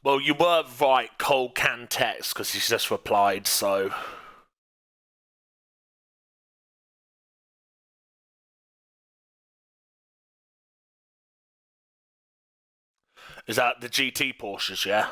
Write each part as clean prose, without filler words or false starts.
Well, you were right, Cole can text, because he's just replied, so... Is that the GT Porsches, yeah?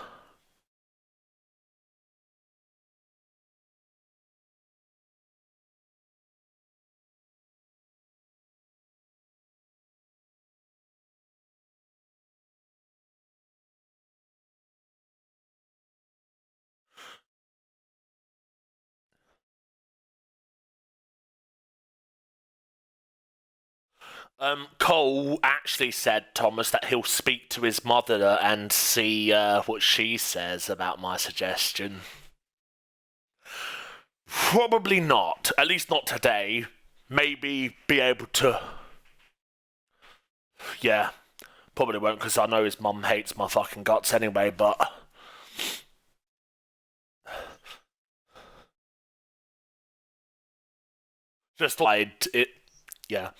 Cole actually said, Thomas, that he'll speak to his mother and see what she says about my suggestion. Probably not. At least not today. Maybe be able to... Yeah, probably won't, because I know his mum hates my fucking guts anyway, but... Just like it... Yeah.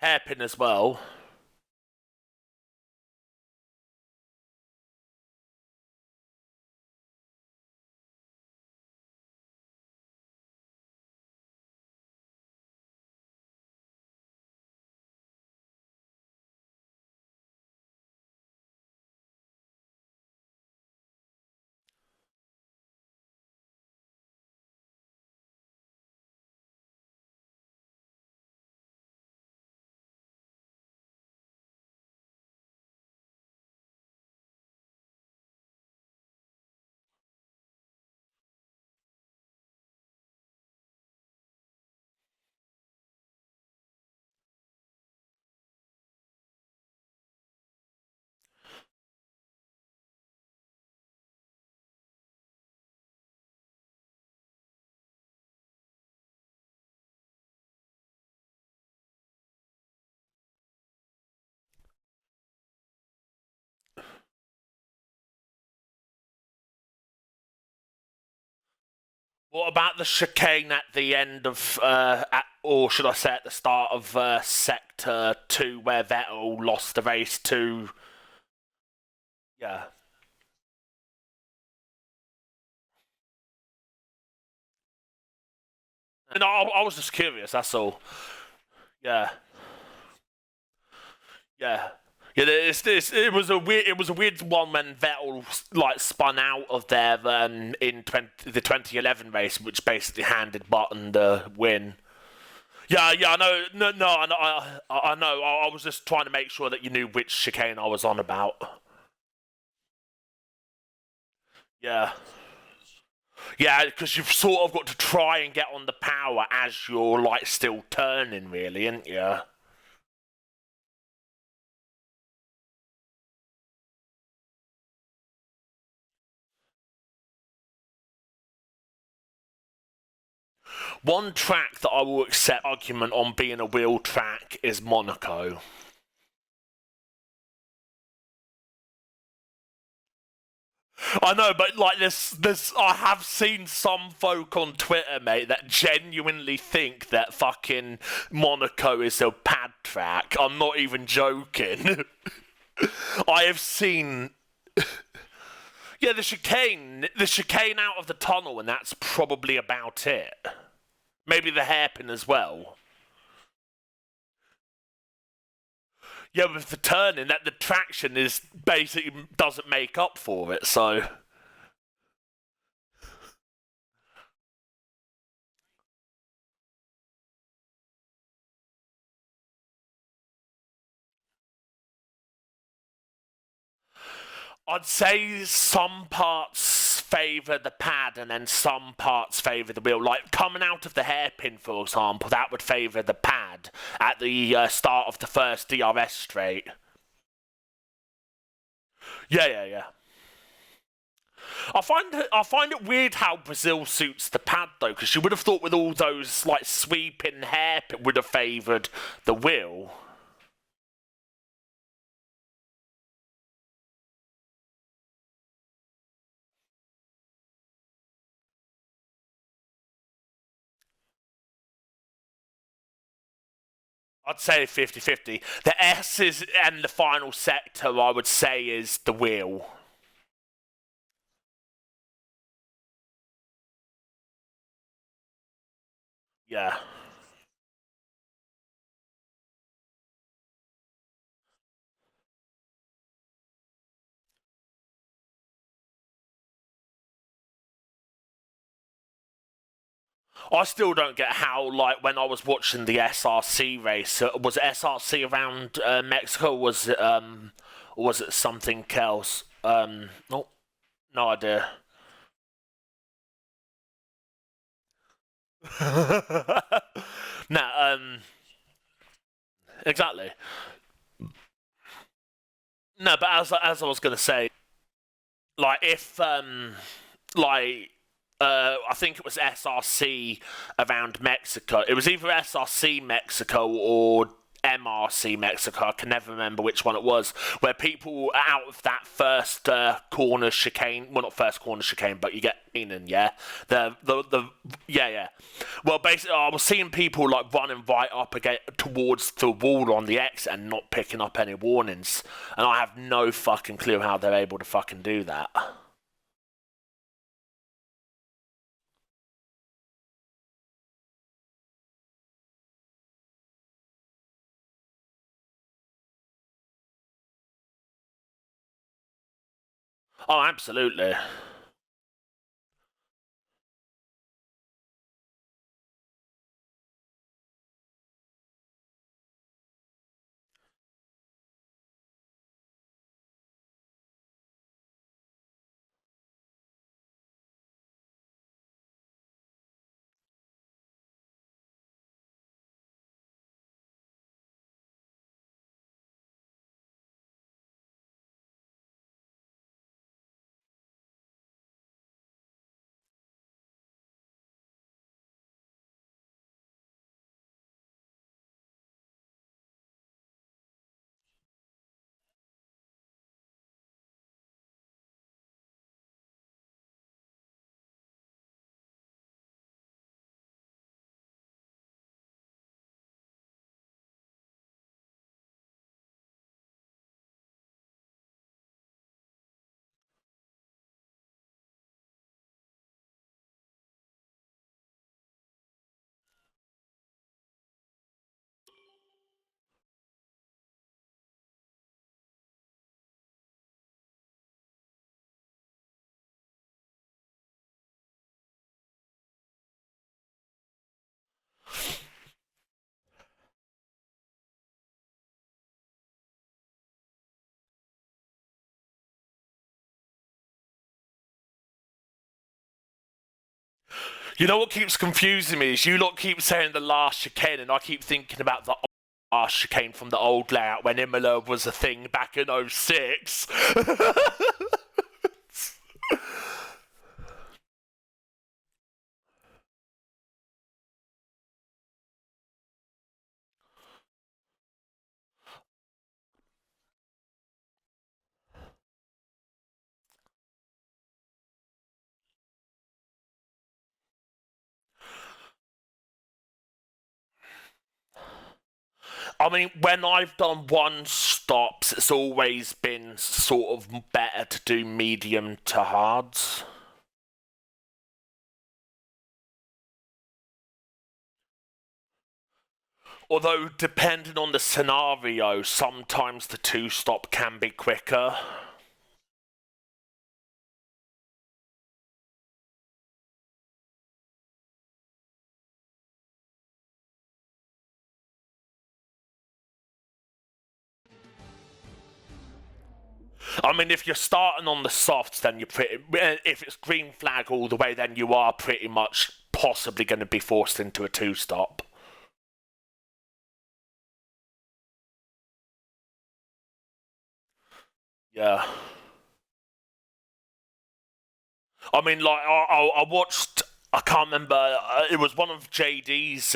Hairpin as well. What about the chicane at the end of, or should I say at the start of Sector 2, where Vettel lost the race to... Yeah. And I was just curious, that's all. Yeah. Yeah. Yeah, it was a weird one when Vettel like spun out of there in the 2011 race, which basically handed Button the win. Yeah, yeah, I know. No, no, I know. I was just trying to make sure that you knew which chicane I was on about. Yeah, yeah, because you've sort of got to try and get on the power as you're like still turning, really, ain't you? One track that I will accept argument on being a wheel track is Monaco. I know, but like this, I have seen some folk on Twitter, mate, that genuinely think that fucking Monaco is a pad track. I'm not even joking. I have seen. Yeah, the chicane out of the tunnel, and that's probably about it. Maybe the hairpin as well. Yeah, with the turning, that the traction is basically doesn't make up for it. So I'd say some parts favour the pad, and then some parts favour the wheel. Like coming out of the hairpin, for example, that would favour the pad at the start of the first DRS straight. Yeah, yeah, yeah. I find it weird how Brazil suits the pad though, because you would have thought with all those like sweeping hair, it would have favoured the wheel. I'd say 50-50. The S is and the final sector I would say is the wheel. Yeah. I still don't get how, like, when I was watching the SRC race, was it SRC around Mexico? Or was it something else? No, no idea. No, exactly. No, but as I was gonna say, like if like I think it was SRC around Mexico. It was either SRC Mexico or MRC Mexico. I can never remember which one it was. Where people out of that first corner chicane, well, not first corner chicane, but you get in and yeah, the yeah, yeah. Well, basically, I was seeing people like running right up again towards the wall on the exit and not picking up any warnings, and I have no fucking clue how they're able to fucking do that. Oh, absolutely. You know what keeps confusing me is you lot keep saying the last chicane, and I keep thinking about the last chicane from the old layout when Imola was a thing back in '06. I mean, when I've done one stops, it's always been sort of better to do medium to hards. Although, depending on the scenario, sometimes the two-stop can be quicker. I mean, if you're starting on the softs, then you're pretty. If it's green flag all the way, then you are pretty much possibly going to be forced into a two-stop. Yeah. I mean, like I watched. I can't remember. It was one of JD's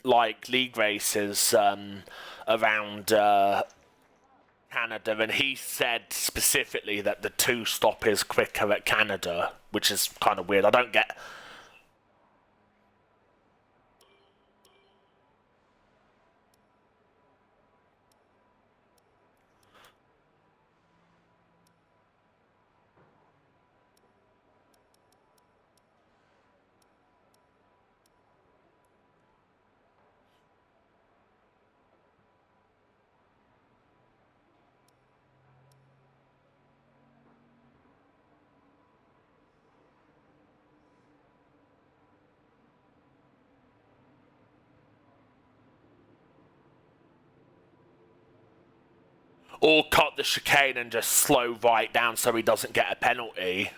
like league races around Canada, and he said specifically that the two stop is quicker at Canada, which is kind of weird. I don't get. Or cut the chicane and just slow right down so he doesn't get a penalty.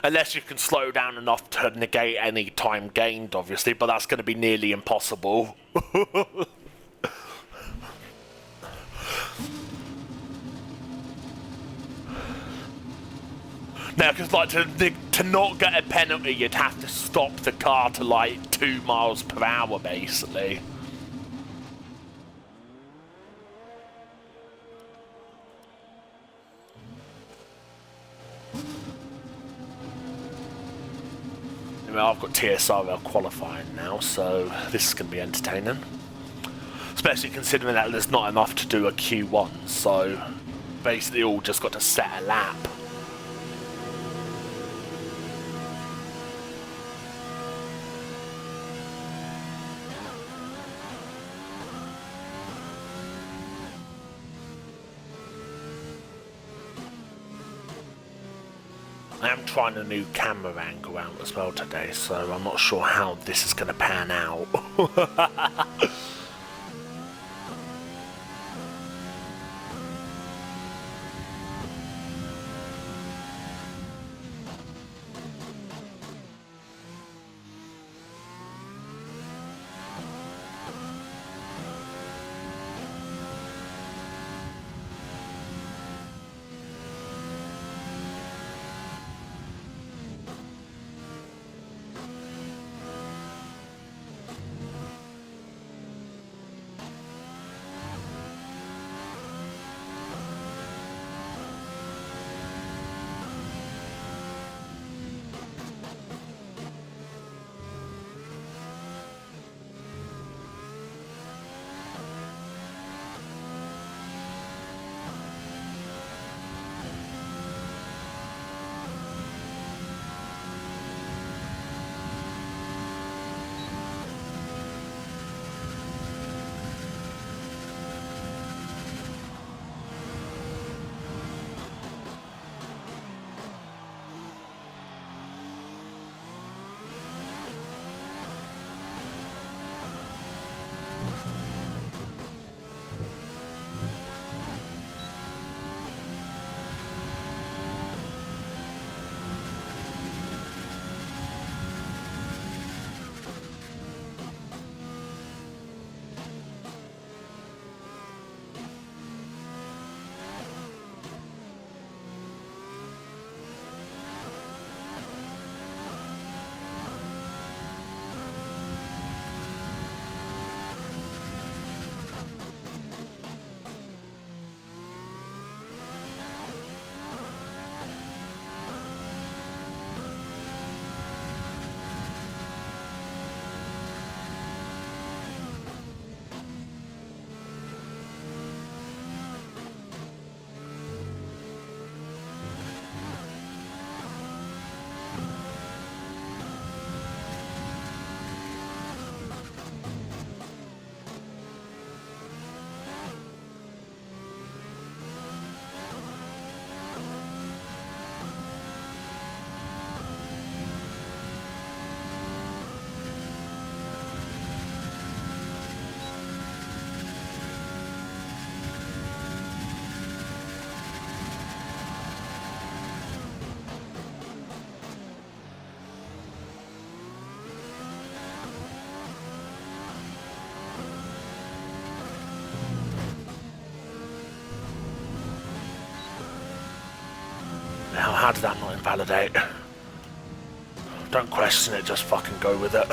Unless you can slow down enough to negate any time gained, obviously, but that's going to be nearly impossible. Now, because like to not get a penalty, you'd have to stop the car to like 2 miles per hour, basically. Anyway, I've got TSRL qualifying now, so this is going to be entertaining. Especially considering that there's not enough to do a Q1, so basically all just got to set a lap. I am trying a new camera angle out as well today, so I'm not sure how this is going to pan out. How did that not invalidate? Don't question it, just fucking go with it.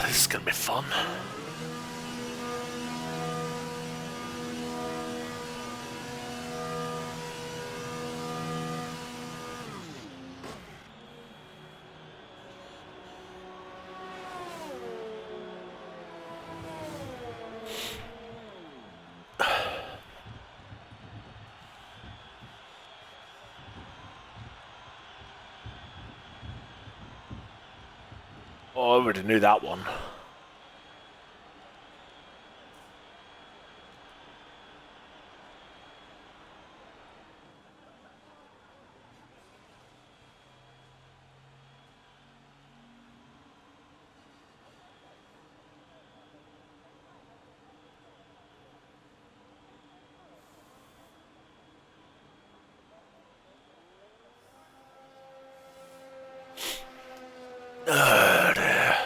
This is gonna be fun. Oh, I already knew that one. Dear.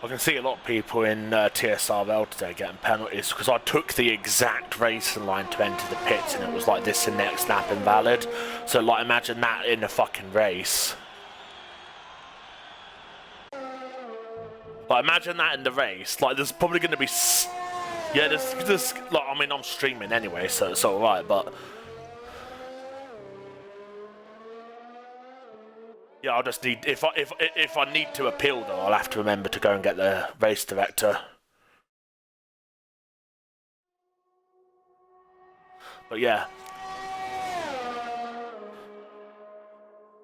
I can see a lot of people in TSRL today getting penalties because I took the exact racing line to enter the pits and it was like this in next lap invalid. So like imagine that in a fucking race. Like imagine that in the race. Like there's probably going to be... Yeah, there's like, I mean I'm streaming anyway so it's alright but... Yeah, I'll just need if I need to appeal though, I'll have to remember to go and get the race director. But yeah,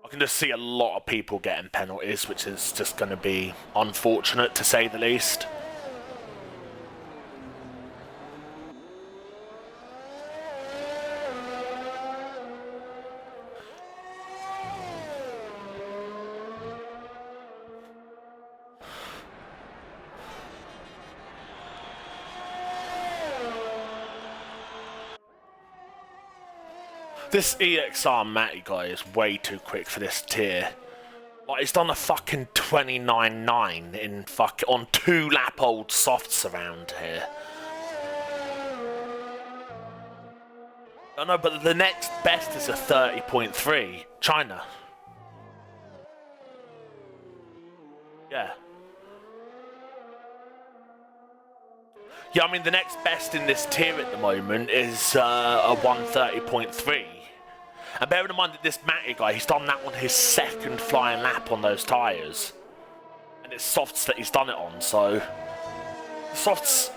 I can just see a lot of people getting penalties, which is just going to be unfortunate to say the least. This EXR Matty guy is way too quick for this tier. Like, he's done a fucking 29.9 in on 2 lap old softs around here. Oh no, but the next best is a 30.3. China. Yeah. Yeah, I mean, the next best in this tier at the moment is a 130.3. And bearing in mind that this Matty guy, he's done that on his second flying lap on those tyres. And it's softs that he's done it on, so... Softs...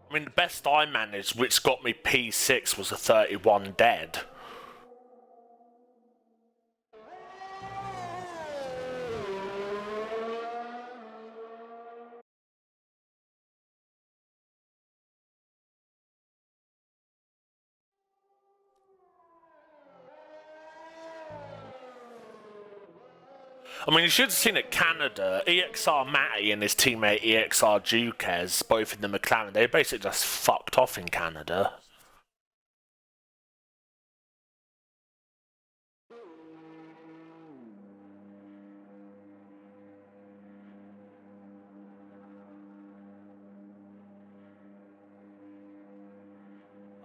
I mean, the best I managed, which got me P6, was a 31 dead. I mean, you should have seen at Canada, EXR Matty and his teammate EXR Duquez, both in the McLaren, they basically just fucked off in Canada.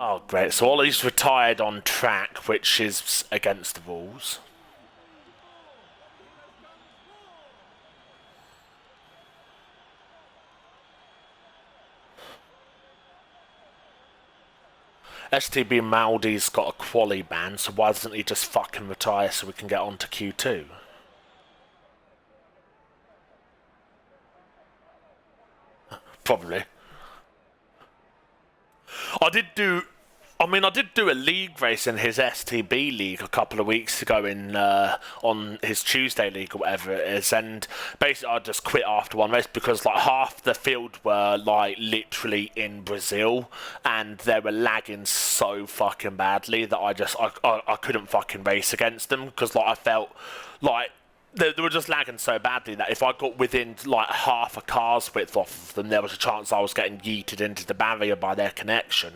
Oh, great. So Ollie's retired on track, which is against the rules. STB Maldi's got a quali ban, so why doesn't he just fucking retire so we can get on to Q2? Probably. I did do a league race in his STB league a couple of weeks ago in on his Tuesday league or whatever it is, and basically I just quit after one race because like half the field were like literally in Brazil and they were lagging so fucking badly that I couldn't fucking race against them because like I felt like they were just lagging so badly that if I got within like half a car's width off of them, there was a chance I was getting yeeted into the barrier by their connection.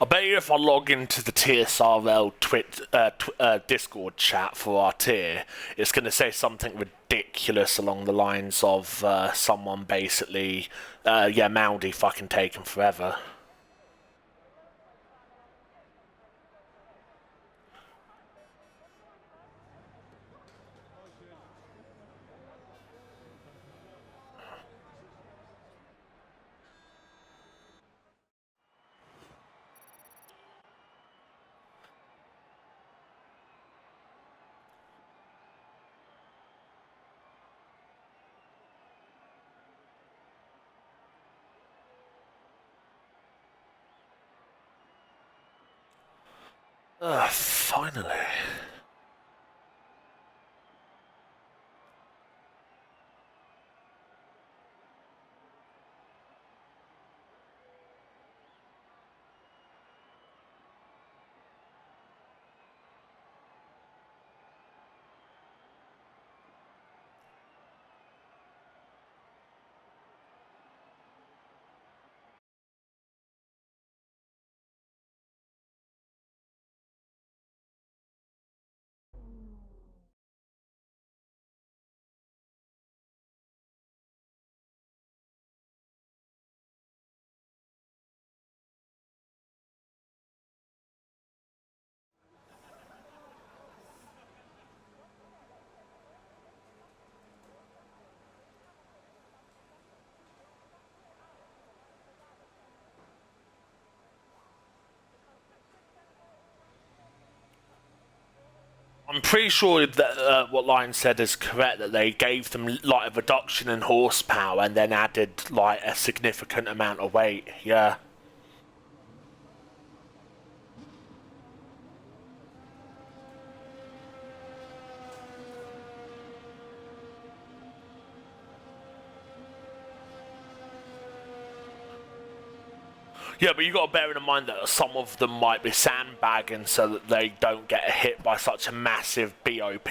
I bet you if I log into the TSRL Discord chat for our tier, it's going to say something ridiculous along the lines of someone basically, yeah, Maldi fucking taken forever. Finally. I'm pretty sure that what Lion said is correct, that they gave them like a reduction in horsepower and then added like a significant amount of weight. Yeah. Yeah, but you got to bear in mind that some of them might be sandbagging so that they don't get hit by such a massive BOP.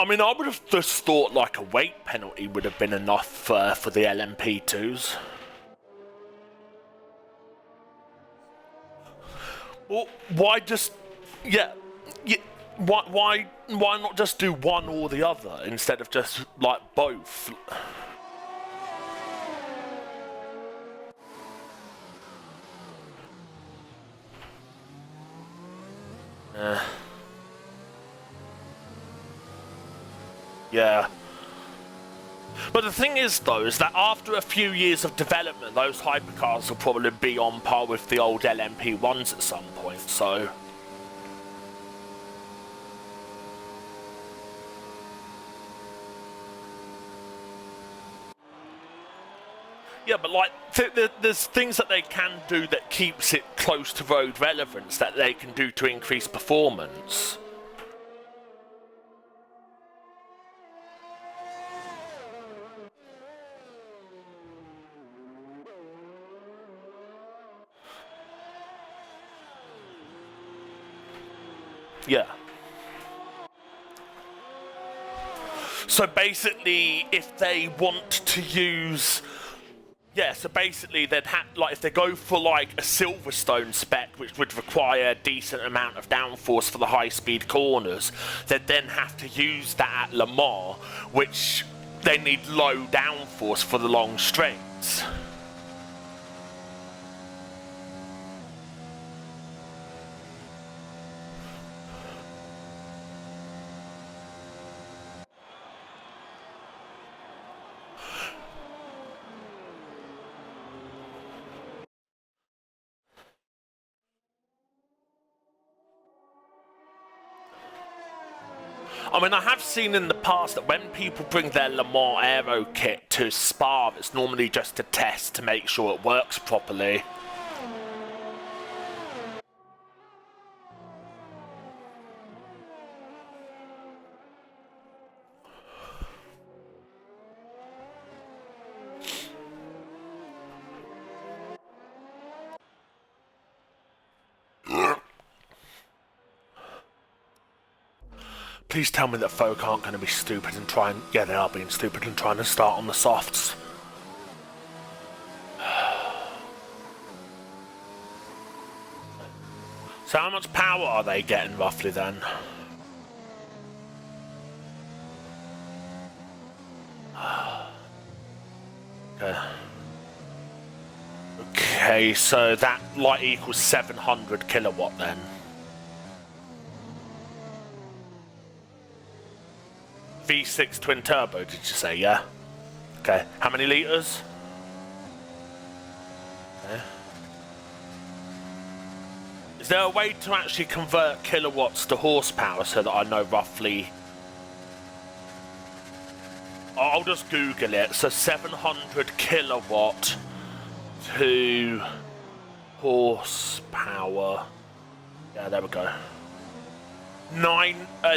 I mean, I would have just thought like a weight penalty would have been enough for the LMP2s. Well, why just... Yeah, yeah, why not just do one or the other instead of just like both? Yeah. But the thing is, though, is that after a few years of development, those hypercars will probably be on par with the old LMP1s at some point, so... Yeah, but like, there's things that they can do that keeps it close to road relevance that they can do to increase performance. Yeah. So basically, if they want to use... Yeah, so basically they'd have, like, if they go for like a Silverstone spec, which would require a decent amount of downforce for the high-speed corners, they'd then have to use that at Le Mans, which they need low downforce for the long straights. I mean, I have seen in the past that when people bring their Le Mans Aero kit to Spa, it's normally just to test to make sure it works properly. Please tell me that folk aren't going to be stupid and try and... Yeah, they are being stupid and trying to start on the softs. So how much power are they getting roughly then? Okay. Okay, so that light equals 700 kilowatt then. V6 twin turbo, did you say? Yeah. Okay. How many liters? Okay. Is there a way to actually convert kilowatts to horsepower so that I know roughly? I'll just Google it. So 700 kilowatt to horsepower. Yeah, there we go.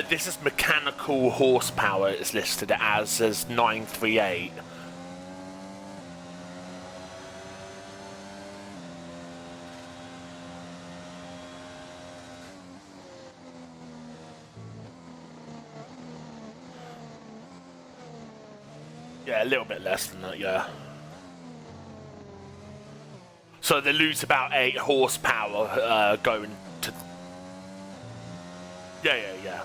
This is mechanical horsepower. It's listed as 938. Yeah, a little bit less than that. Yeah. So they lose about 8 horsepower going to. Yeah.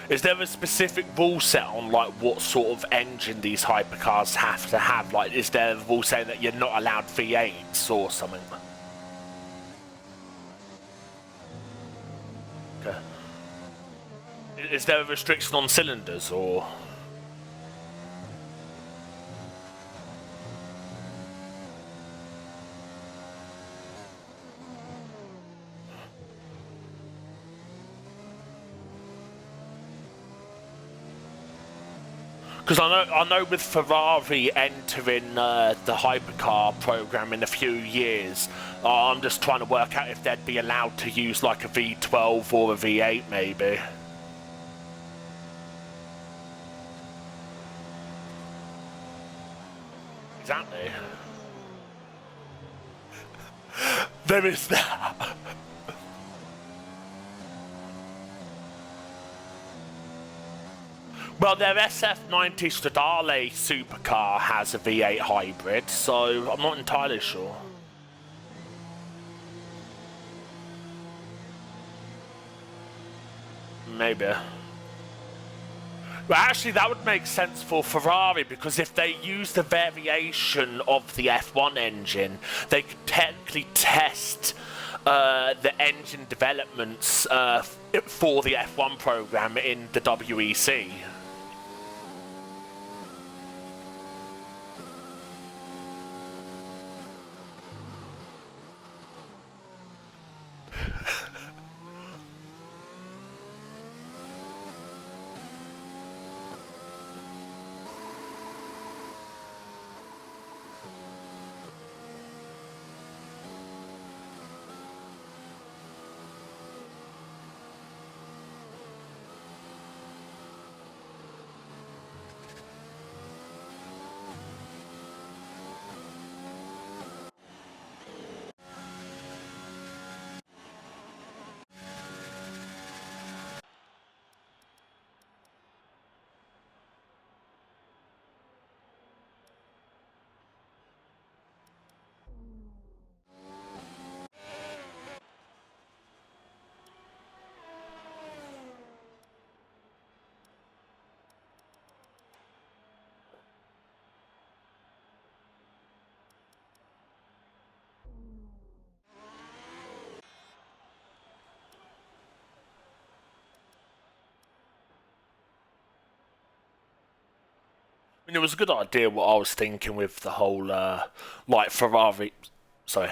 Is there a specific rule set on like what sort of engine these hypercars have to have? Like, is there a rule saying that you're not allowed V8s or something? Okay. Is there a restriction on cylinders or? Because I know with Ferrari entering the hypercar program in a few years, I'm just trying to work out if they'd be allowed to use like a V12 or a V8 maybe. Exactly. There is that. Well, their SF90 Stradale supercar has a V8 hybrid, so I'm not entirely sure. Maybe. Well, actually, that would make sense for Ferrari, because if they used a variation of the F1 engine, they could technically test the engine developments for the F1 program in the WEC. I mean, it was a good idea what I was thinking with the whole, like, Ferrari. Sorry.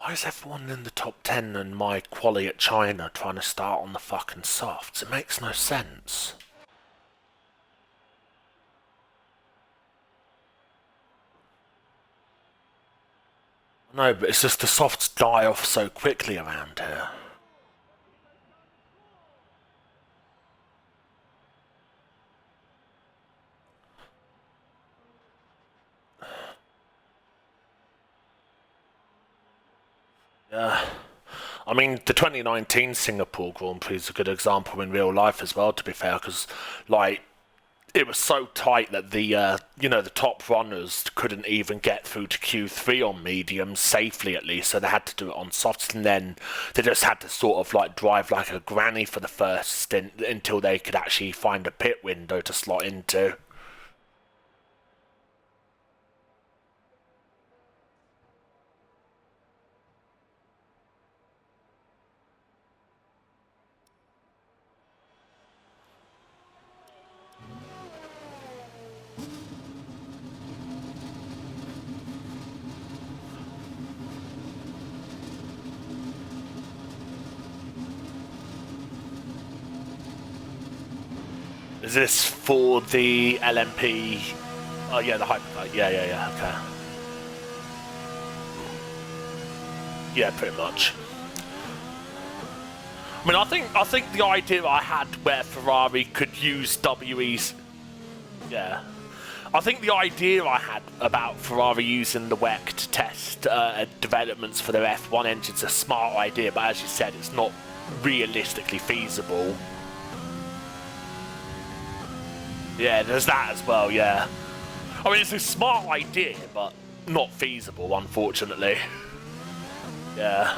Why is everyone in the top 10 and my quality at China trying to start on the fucking softs? It makes no sense. No, but it's just the softs die off so quickly around here. Yeah. I mean, the 2019 Singapore Grand Prix is a good example in real life as well, to be fair, because, like, it was so tight that the top runners couldn't even get through to Q3 on mediums safely, at least, so they had to do it on softs, and then they just had to sort of like drive like a granny for the first stint until they could actually find a pit window to slot into. Is this for the LMP? Oh yeah, the hypercar. Yeah. Okay. Yeah, pretty much. I mean, I think the idea I had where Ferrari could use WE's. Yeah. I think the idea I had about Ferrari using the WEC to test developments for their F1 engines is a smart idea, but as you said, it's not realistically feasible. Yeah, there's that as well, yeah. I mean, it's a smart idea, but not feasible, unfortunately. Yeah.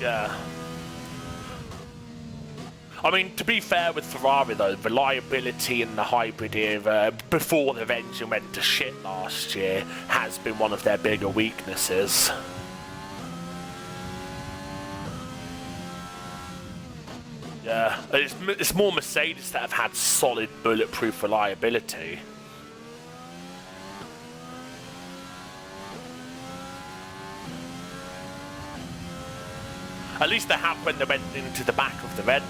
Yeah. I mean, to be fair with Ferrari though, reliability in the hybrid era, before their engine went to shit last year, has been one of their bigger weaknesses. Yeah, it's more Mercedes that have had solid bulletproof reliability. At least they have when they went into the back of the Red Bull.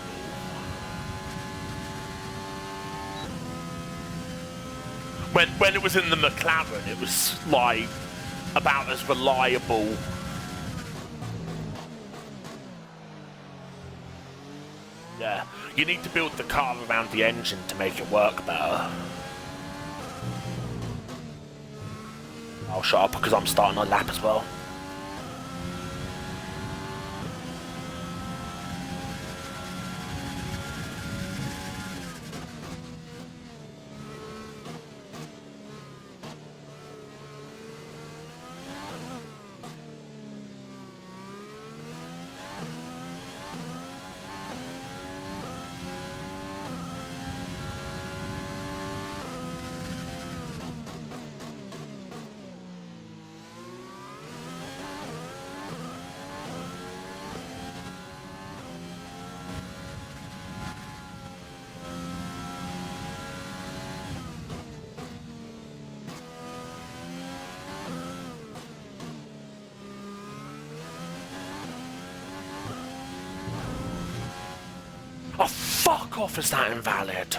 When it was in the McLaren, it was like about as reliable. Yeah, you need to build the car around the engine to make it work better. I'll shut up because I'm starting a lap as well. Oh, fuck off, is that invalid?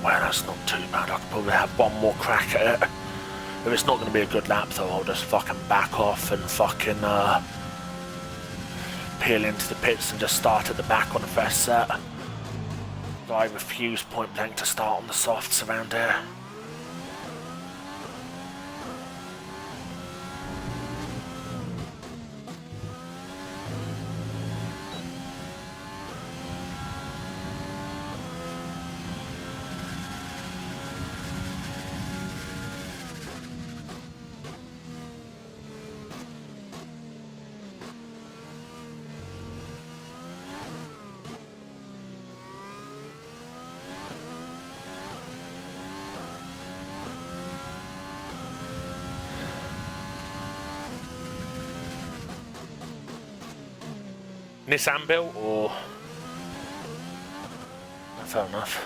Well, that's not too bad. I could probably have one more crack at it. If it's not going to be a good lap, though, I'll just fucking back off and fucking peel into the pits and just start at the back on the first set. I refuse point blank to start on the softs around here. Nissan built, or... Fair enough.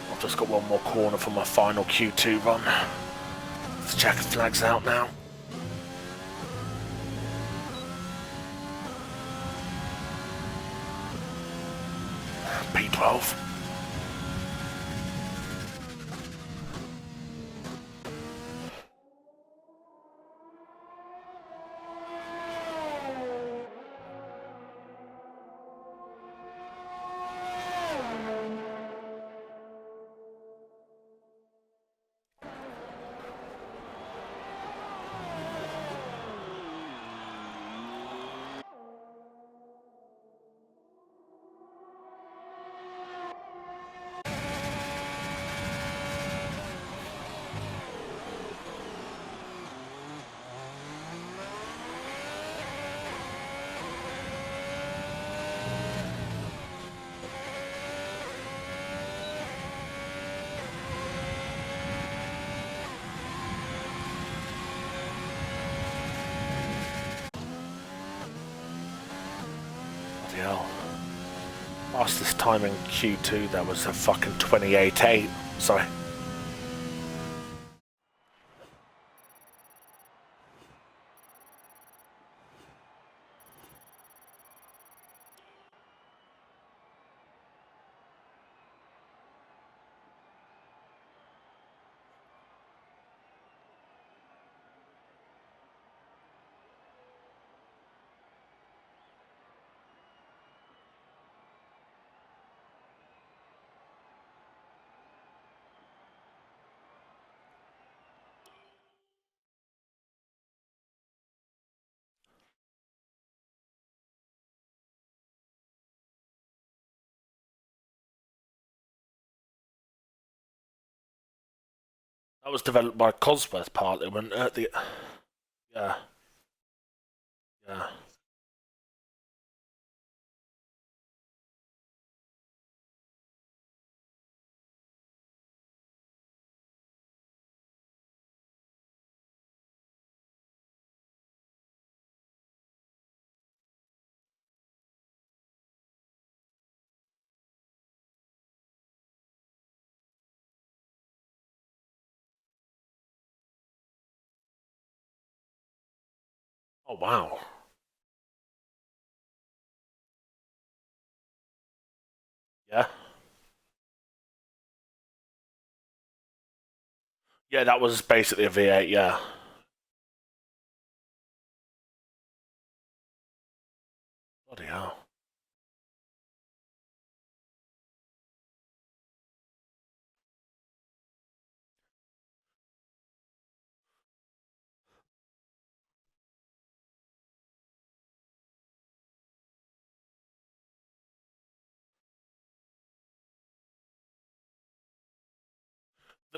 I've just got one more corner for my final Q2 run. The checker flag's out now. P12. Fastest time in Q2, that was a fucking 28.8. Sorry. That was developed by Cosworth partly, wasn't it? Yeah. Yeah. Oh, wow. Yeah. Yeah, that was basically a V8, yeah. Bloody hell.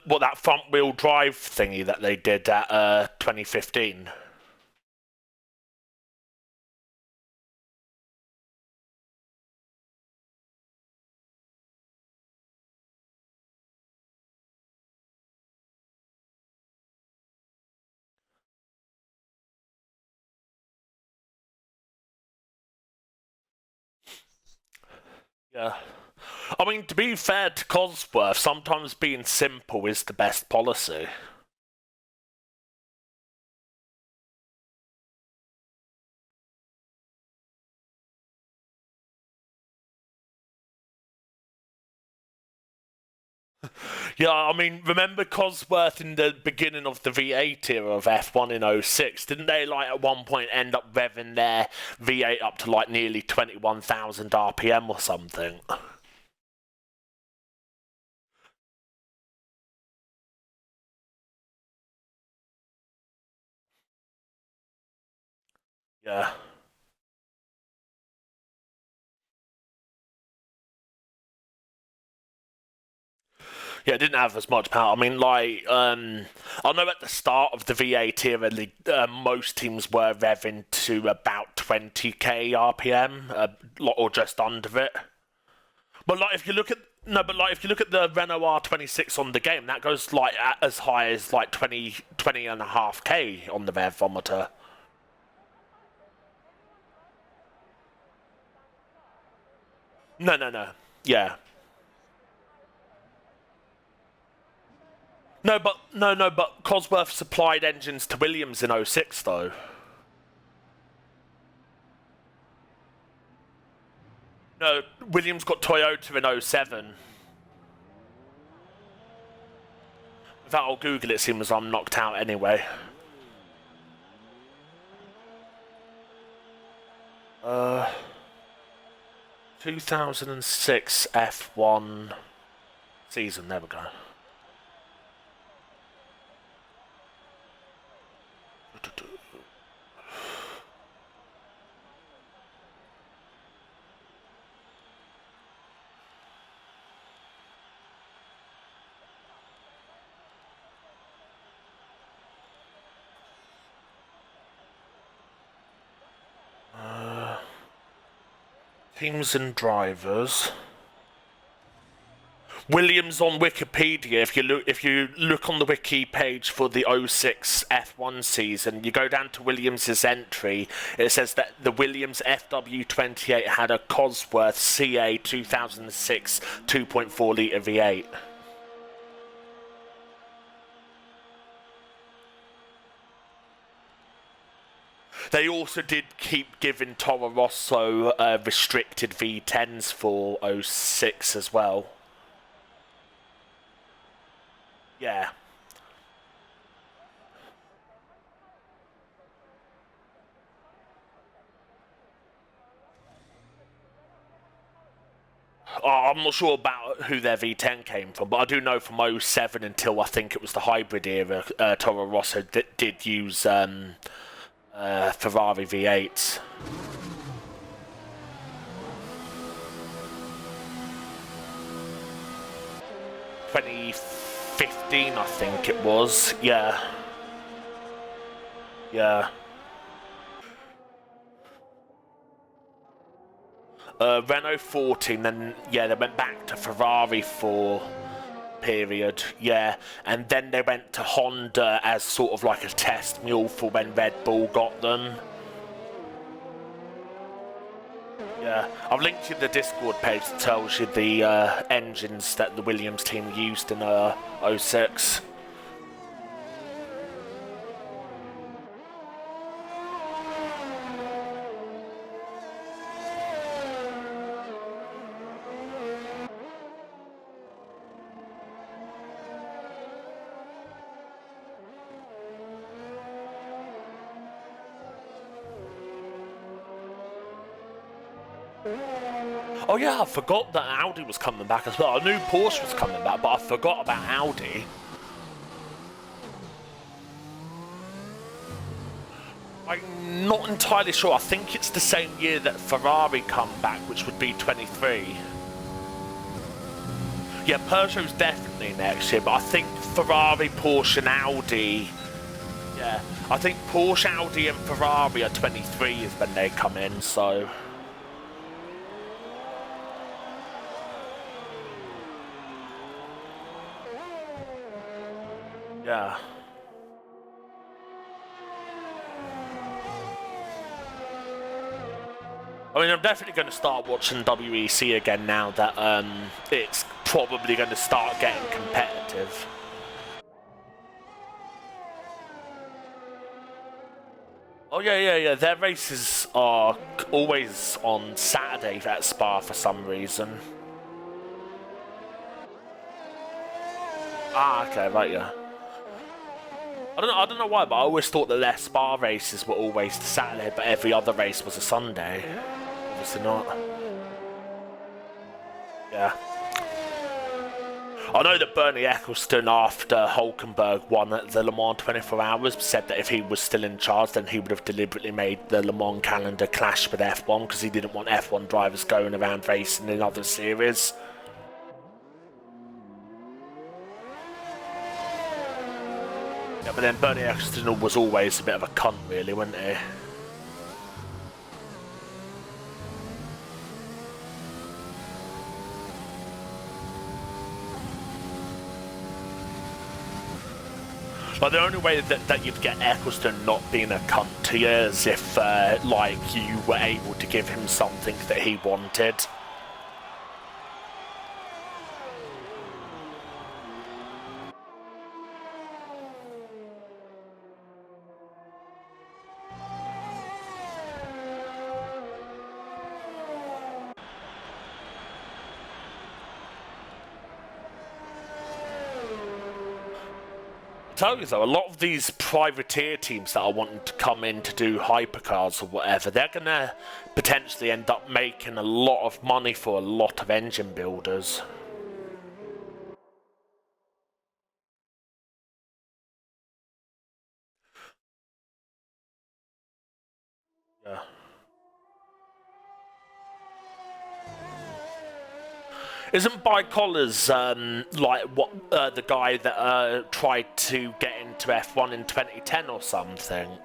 What, that front wheel drive thingy that they did at 2015? Yeah. I mean, to be fair to Cosworth, sometimes being simple is the best policy. Yeah, I mean, remember Cosworth in the beginning of the V8 era of F1 in '06? Didn't they, like, at one point end up revving their V8 up to, like, nearly 21,000 RPM or something? Yeah. Yeah, it didn't have as much power. I mean, like, I know at the start of the V8 era, most teams were revving to about 20k RPM, or just under it. But like, if you look at no, but like if you look at the Renault R26 on the game, that goes like as high as like 20.5k on the revometer. No, no, no. Yeah. No, but Cosworth supplied engines to Williams in '06 though. No, Williams got Toyota in '07. That I'll Google it, seems I'm knocked out anyway. 2006 F1 season, there we go. Teams and drivers. Williams on Wikipedia. If you look on the wiki page for the '06 F1 season, you go down to Williams's entry. It says that the Williams FW28 had a Cosworth CA 2006 2.4 litre V8. They also did keep giving Toro Rosso restricted V10s for '06 as well. Yeah. I'm not sure about who their V10 came from, but I do know from '07 until I think it was the hybrid era, Toro Rosso did use Ferrari V8s. 2015, I think it was. Yeah. Yeah. Renault 14, then, yeah, they went back to Ferrari for period, yeah, and then they went to Honda as sort of like a test mule for when Red Bull got them. Yeah, I've linked you the Discord page that tells you the engines that the Williams team used in '06. Oh yeah, I forgot that Audi was coming back as well. I knew Porsche was coming back, but I forgot about Audi. I'm not entirely sure. I think it's the same year that Ferrari come back, which would be 23. Yeah, Peugeot's definitely next year, but I think Ferrari, Porsche and Audi... Yeah, I think Porsche, Audi and Ferrari are 23 is when they come in, so... Yeah. I mean, I'm definitely going to start watching WEC again now that it's probably going to start getting competitive. Oh yeah. Their races are always on Saturday at Spa for some reason. Ah, okay, right, yeah. I don't know why, but I always thought that their Spa races were always the Saturday, but every other race was a Sunday. Obviously not. Yeah. I know that Bernie Ecclestone, after Hulkenberg won at the Le Mans 24 Hours, said that if he was still in charge, then he would have deliberately made the Le Mans calendar clash with F1 because he didn't want F1 drivers going around racing in other series. Yeah, but then Bernie Ecclestone was always a bit of a cunt, really, wasn't he? Like, the only way that you'd get Ecclestone not being a cunt to you is if, like, you were able to give him something that he wanted. Tell you though, a lot of these privateer teams that are wanting to come in to do hypercars or whatever, they're gonna potentially end up making a lot of money for a lot of engine builders. Yeah. Isn't Bicolors like what the guy that tried to get into F1 in 2010 or something?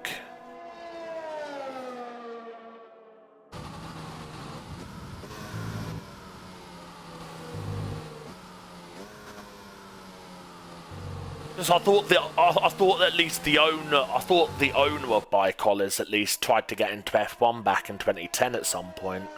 Because I thought at least the owner of Bicolors at least tried to get into F1 back in 2010 at some point.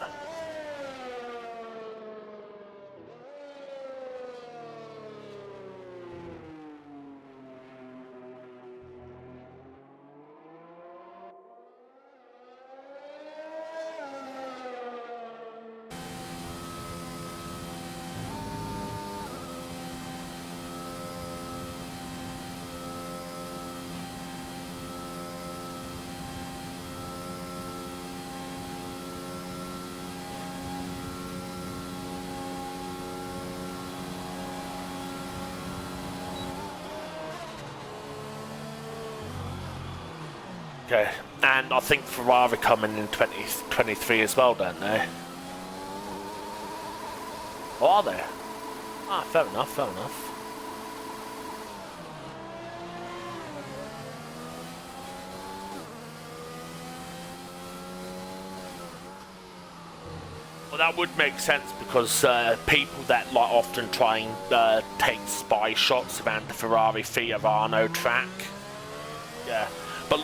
Okay, and I think Ferrari coming in 2023 as well, don't they? Or are they? Ah, fair enough, fair enough. Well, that would make sense because people that like often try and take spy shots around the Ferrari Fiorano track. Yeah, but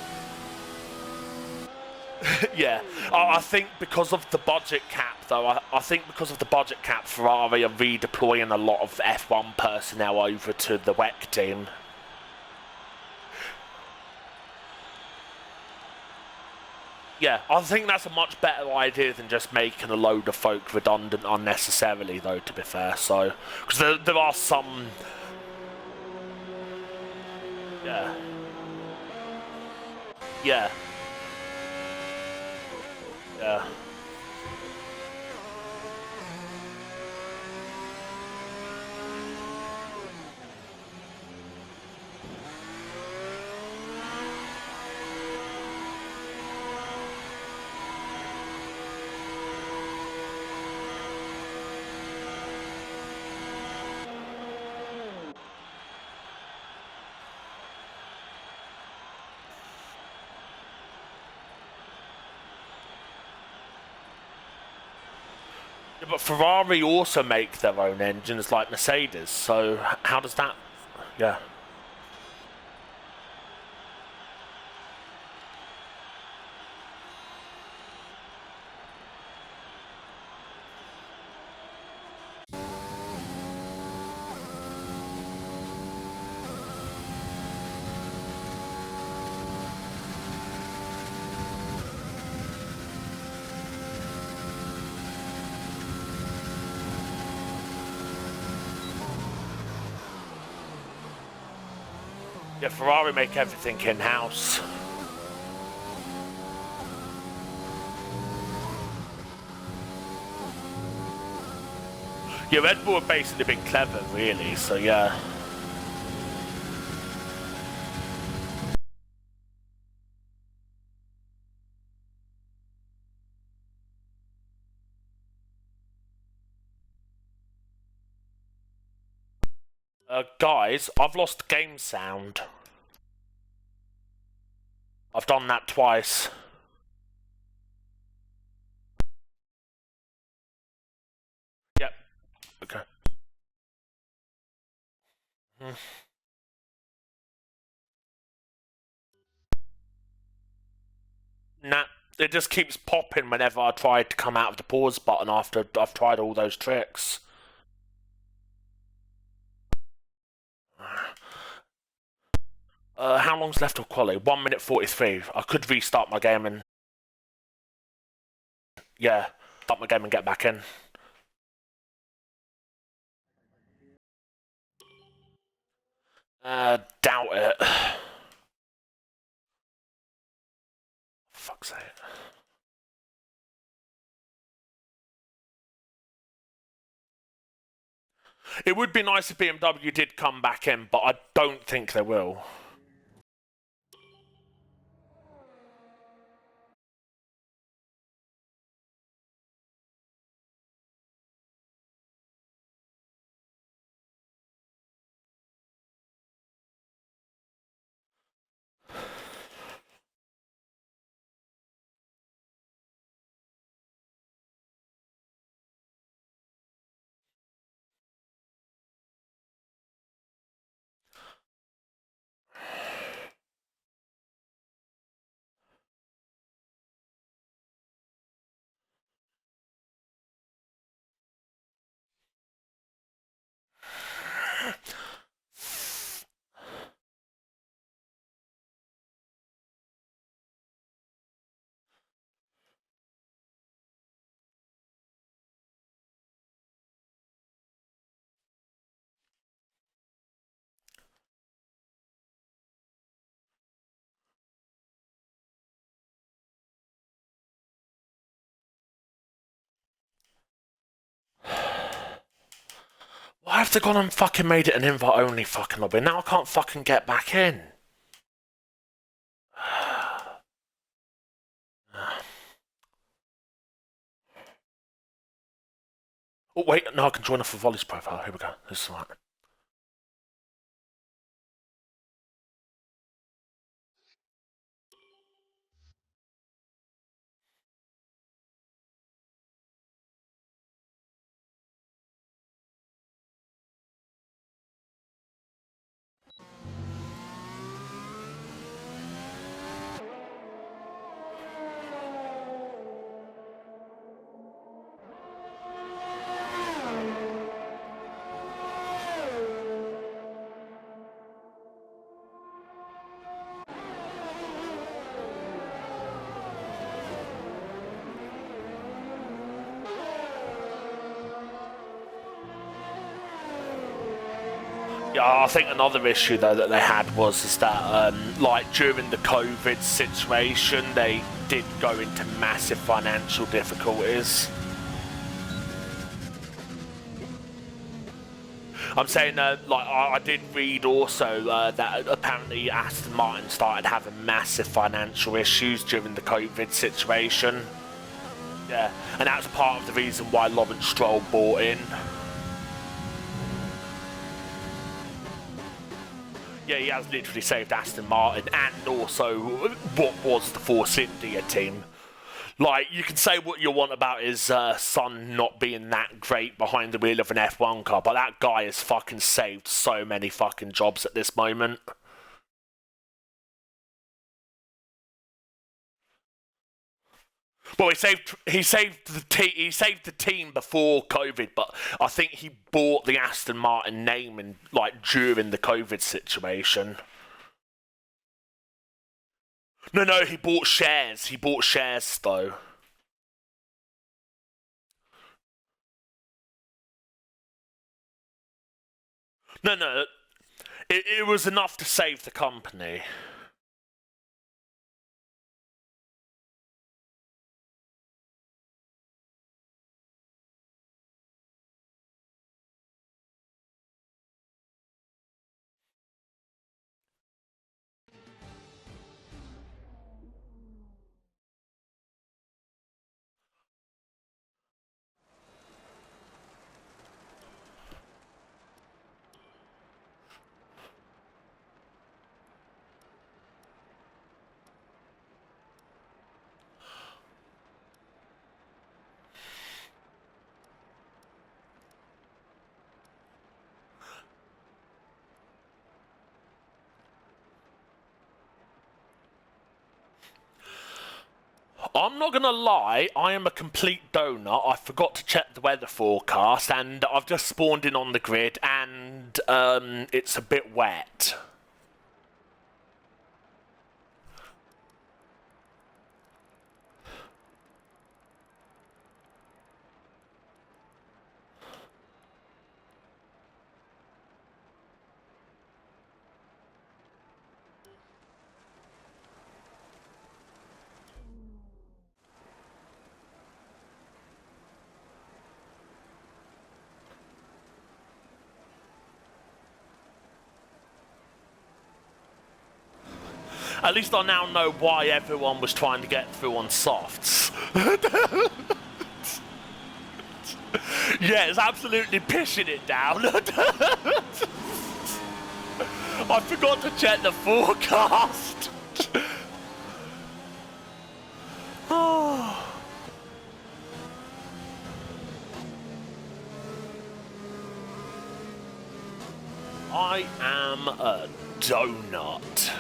yeah, I think because of the budget cap, though, I think because of the budget cap, Ferrari are redeploying a lot of F1 personnel over to the WEC team. Yeah, I think that's a much better idea than just making a load of folk redundant unnecessarily, though, to be fair. So, because there are some... Yeah. Yeah. Yeah. Yeah, but Ferrari also make their own engines like Mercedes, so how does that... Yeah. Yeah, Ferrari make everything in-house. Yeah, Red Bull have basically been clever, really, so yeah. Guys, I've lost game sound. I've done that twice. Yep. Okay. Hmm. Nah, it just keeps popping whenever I try to come out of the pause button after I've tried all those tricks. How long's left of quali? 1 minute 43. I could restart my game and yeah, start my game and get back in. Doubt it. Fuck's sake. It would be nice if BMW did come back in, but I don't think they will. Why have they gone and fucking made it an invite only fucking lobby? Now I can't fucking get back in. Oh wait, no, I can join off of Volley's profile. Here we go. This is right. Yeah, I think another issue though that they had was is that like during the COVID situation, they did go into massive financial difficulties. I'm saying, like, I did read also that apparently Aston Martin started having massive financial issues during the COVID situation. Yeah, and that's part of the reason why Lawrence Stroll bought in. Yeah, he has literally saved Aston Martin and also what was the Force India team. Like, you can say what you want about his son not being that great behind the wheel of an F1 car, but that guy has fucking saved so many fucking jobs at this moment. Well, he saved the team before COVID, but I think he bought the Aston Martin name and like during the COVID situation. No, he bought shares. He bought shares though. No. It was enough to save the company. I'm not gonna lie, I am a complete donut. I forgot to check the weather forecast, and I've just spawned in on the grid, and it's a bit wet. At least I now know why everyone was trying to get through on softs. Yeah, it's absolutely pissing it down. I forgot to check the forecast. I am a donut.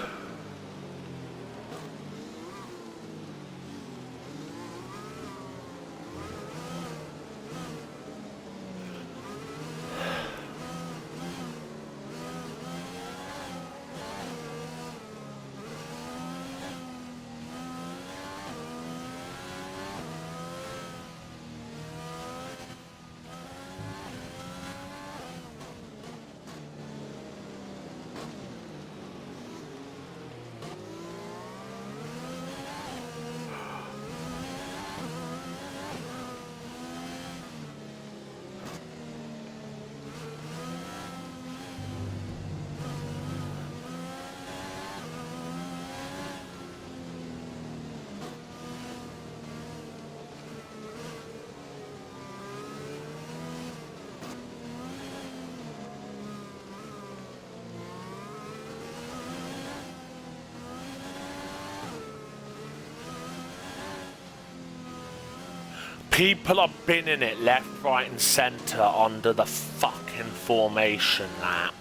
People are binning it left, right and centre under the fucking formation lap.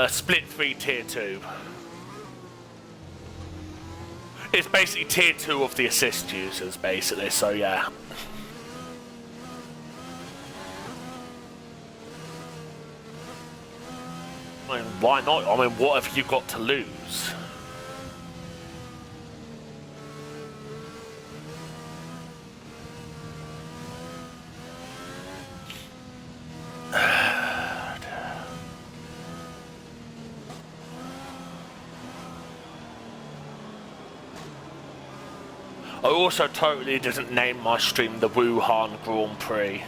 Split 3 tier 2. It's basically tier 2 of the assist users, basically, so yeah. I mean, why not? I mean, what have you got to lose? I also totally didn't name my stream the Wuhan Grand Prix.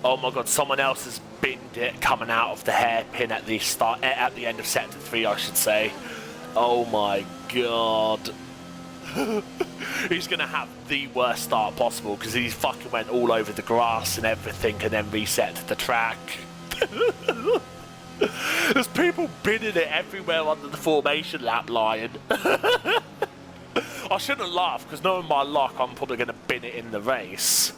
Oh my god, someone else has binned it coming out of the hairpin at the start, at the end of sector 3, I should say. Oh my god. He's gonna have the worst start possible because he fucking went all over the grass and everything and then reset to the track. There's people bidding it everywhere under the formation lap line. I shouldn't laugh because knowing my luck, I'm probably going to bin it in the race.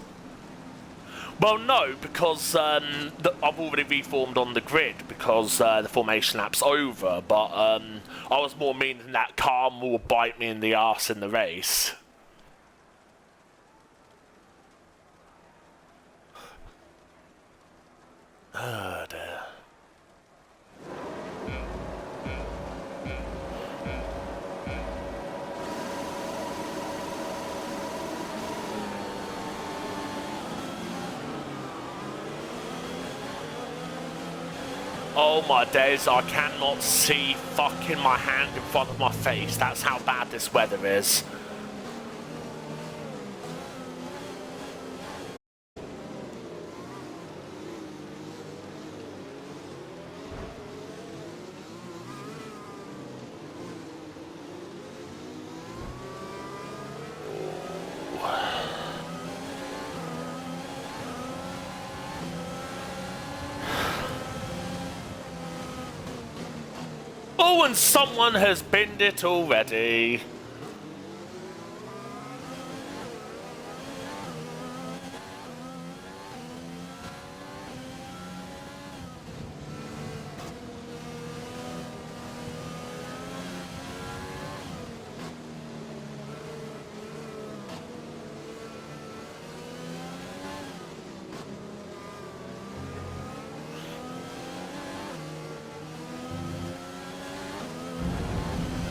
Well, no, because I've already reformed on the grid because the formation lap's over, but I was more meaning that Calm will bite me in the arse in the race. Oh dear. Oh my days, I cannot see fucking my hand in front of my face. That's how bad this weather is. Oh, and someone has binned it already.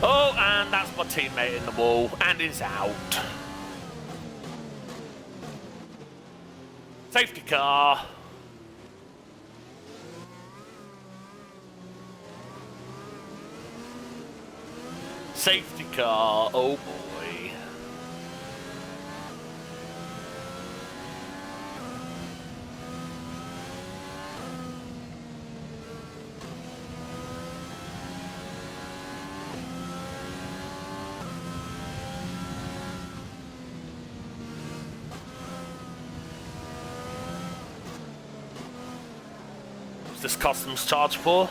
Oh, and that's my teammate in the wall, and he's out. Safety car. Safety car, oh boy. What's this customs charge for?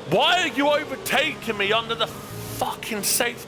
Why are you overtaking me under the fucking safe?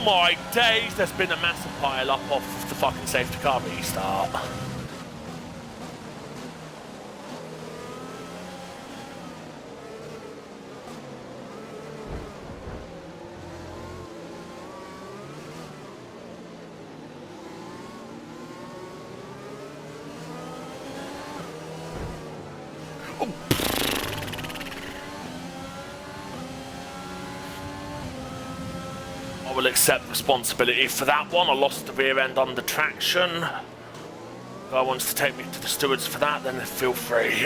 my days, there's been a massive pile up off the fucking safety car restart. I will accept responsibility for that one. I lost the rear end under traction. If anyone wants to take me to the stewards for that, then feel free.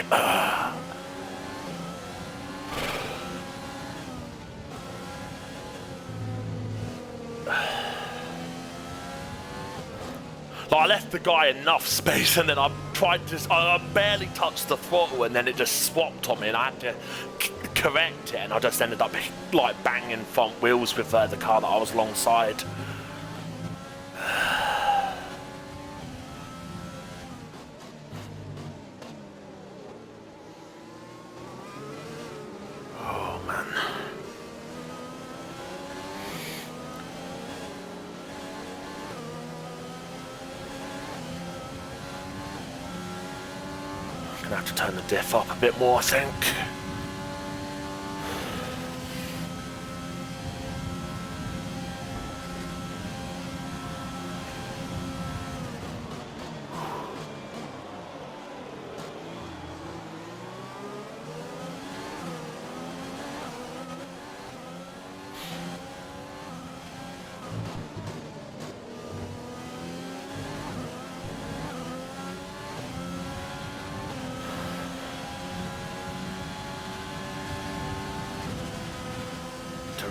I left the guy enough space, and then I barely touched the throttle, and then it just swapped on me, and I had to correct it, and I just ended up like banging front wheels with the car that I was alongside. Oh man. Gonna have to turn the diff up a bit more, I think.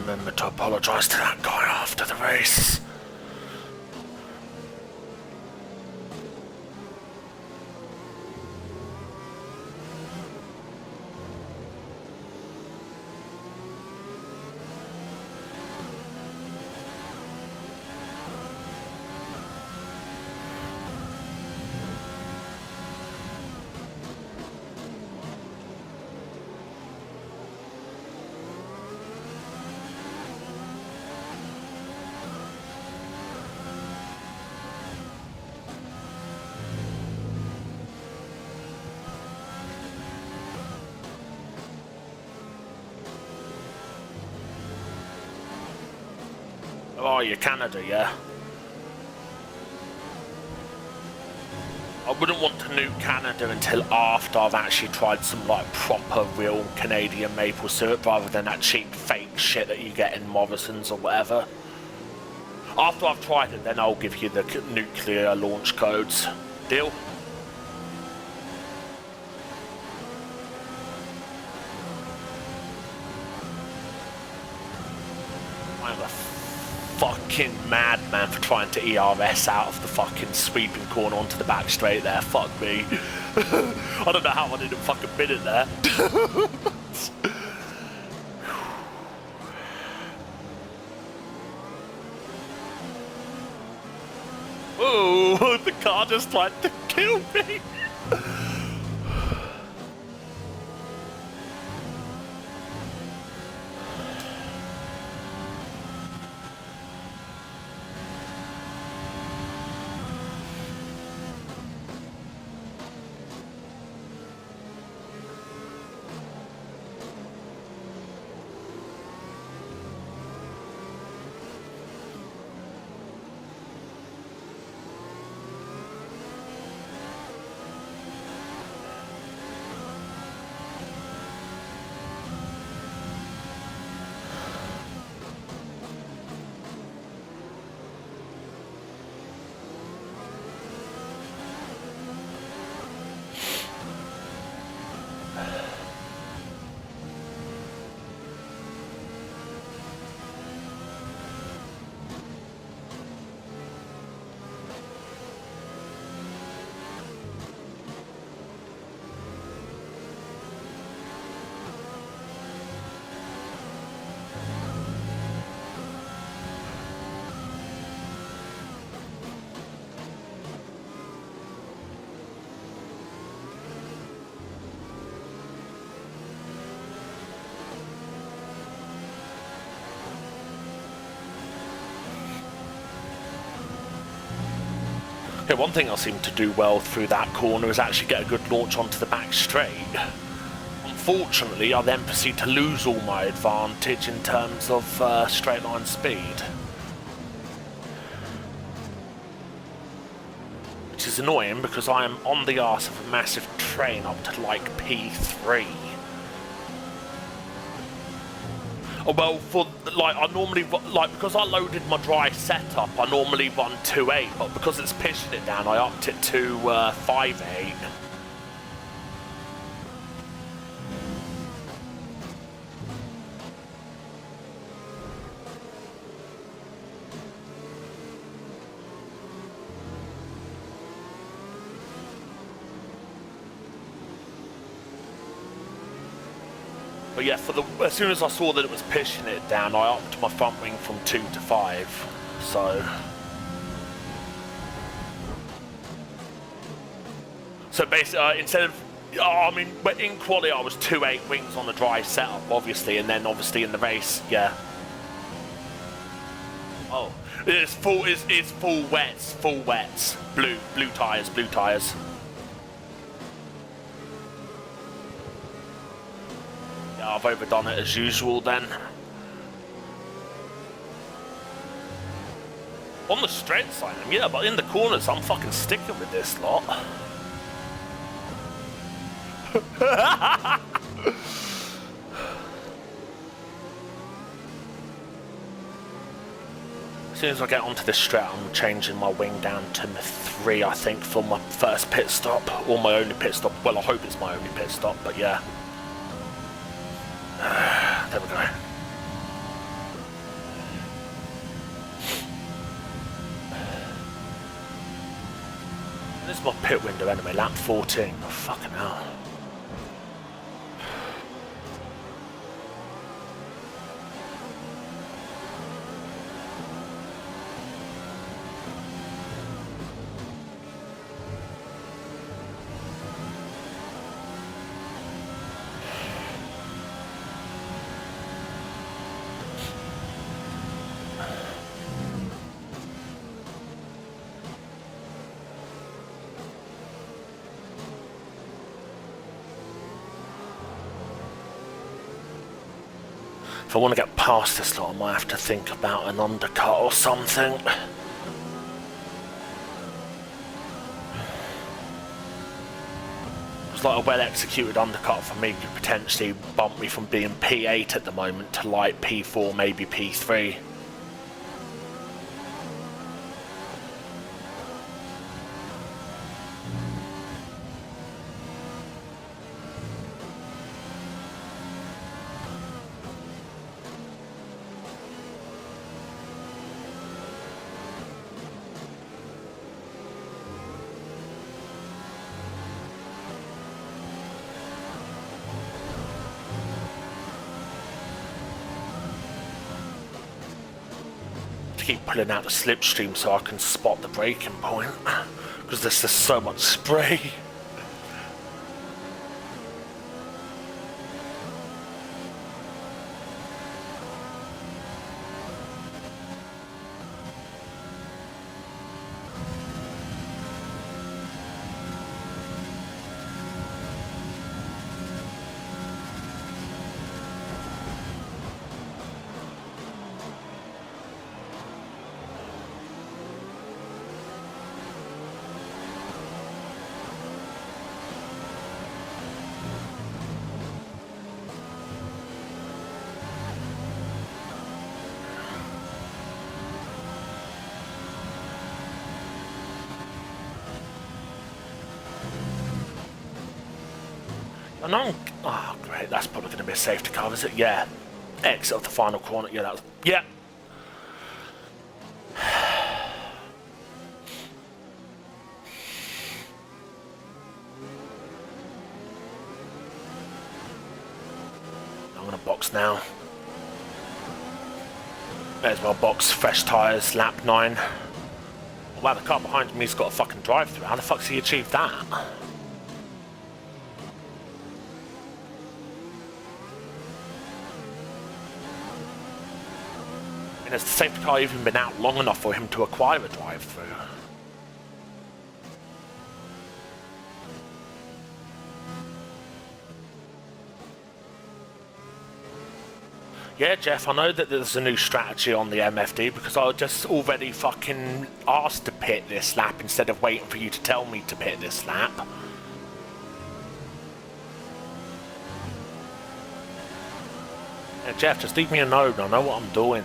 Remember to apologise to that guy after the race. Oh, you're Canada, yeah. I wouldn't want to nuke Canada until after I've actually tried some like proper real Canadian maple syrup rather than that cheap fake shit that you get in Morrison's or whatever. After I've tried it, then I'll give you the nuclear launch codes. Deal? I'm a fucking madman for trying to ERS out of the fucking sweeping corner onto the back straight there. Fuck me. I don't know how I didn't fucking bid it there. Oh, the car just tried to kill me. Yeah, one thing I seem to do well through that corner is actually get a good launch onto the back straight. Unfortunately, I then proceed to lose all my advantage in terms of straight line speed. Which is annoying because I am on the arse of a massive train up to like P3. Oh, well, for like I normally like because I loaded my dry setup, I normally run 2.8, but because it's pitching it down, I upped it to 5.8. But yeah, as soon as I saw that it was pitching it down, I upped my front wing from 2 to 5. So basically, instead of, I mean, in quality I was 2.8 wings on the dry setup, obviously, and then obviously in the race, yeah. Oh, it's full wets, blue tyres. I've overdone it as usual then. On the straights I am, yeah, but in the corners I'm fucking sticking with this lot. As soon as I get onto this straight, I'm changing my wing down to my 3, I think, for my first pit stop, or my only pit stop. Well, I hope it's my only pit stop, but yeah. There we go. This is my pit window anyway, lap 14. Oh, fucking hell. If I want to get past this lot, I might have to think about an undercut or something. It's like a well-executed undercut for me could potentially bump me from being P8 at the moment to like P4, maybe P3. Keep pulling out the slipstream so I can spot the braking point, because there's just so much spray. And oh great, that's probably going to be a safety car, is it? Yeah. Exit of the final corner, yeah, that was, yeah. I'm going to box now. There's my box, fresh tyres, lap 9. Wow, the car behind me's got a fucking drive-through. How the fuck's he achieved that? Has the safety car even been out long enough for him to acquire a drive-through? Yeah, Jeff, I know that there's a new strategy on the MFD because I just already fucking asked to pit this lap instead of waiting for you to tell me to pit this lap. Yeah, Jeff, just leave me alone. I know what I'm doing.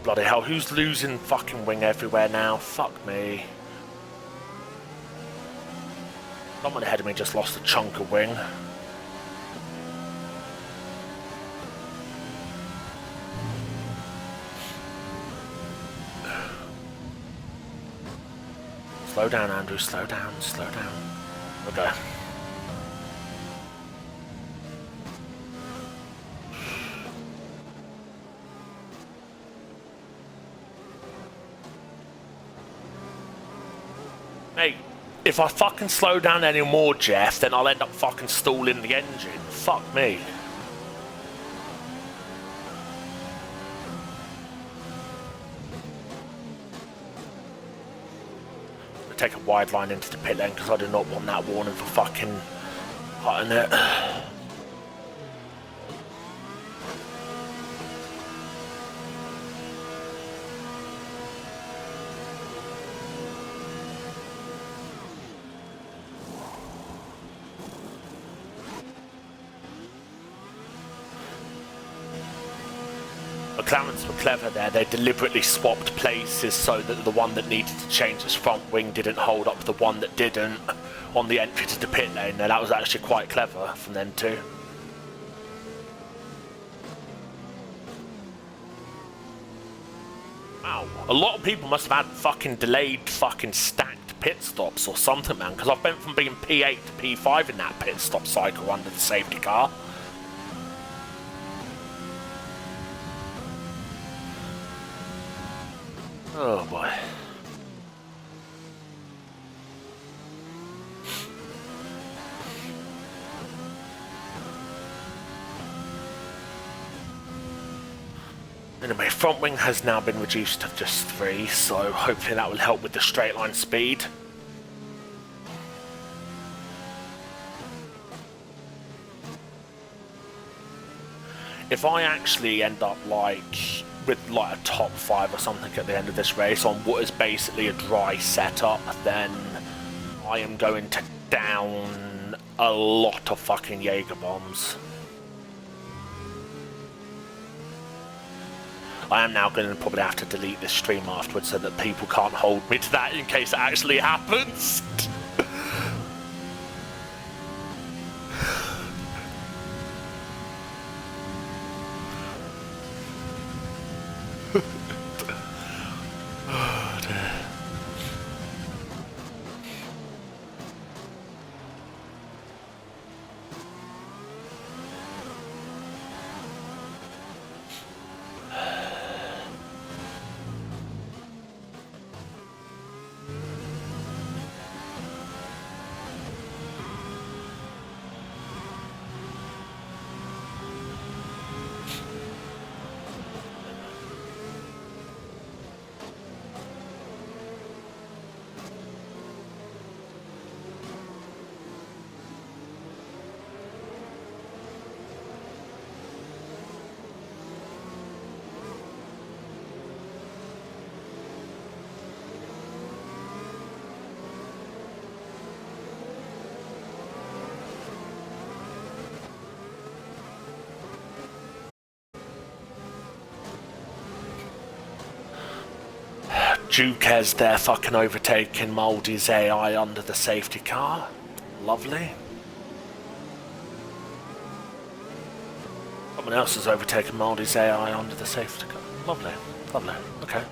Bloody hell, who's losing fucking wing everywhere now? Fuck me. Someone ahead of me just lost a chunk of wing. Slow down, Andrew, slow down, slow down. Okay. Hey, if I fucking slow down anymore, Jeff, then I'll end up fucking stalling the engine. Fuck me. I'll take a wide line into the pit lane because I do not want that warning for fucking cutting it. McLarens were clever there. They deliberately swapped places so that the one that needed to change its front wing didn't hold up the one that didn't on the entry to the pit lane. Now that was actually quite clever from them too. Wow, a lot of people must have had fucking delayed fucking stacked pit stops or something, man, because I've been from being P8 to P5 in that pit stop cycle under the safety car. Oh boy. Anyway, front wing has now been reduced to just 3, so hopefully that will help with the straight line speed. If I actually end up with like a top 5 or something at the end of this race on what is basically a dry setup, then I am going to down a lot of fucking Jaeger bombs. I am now going to probably have to delete this stream afterwards so that people can't hold me to that in case it actually happens. Duquez there fucking overtaking Moldy's AI under the safety car. Lovely. Someone else has overtaken Moldy's AI under the safety car. Lovely. Lovely. Okay.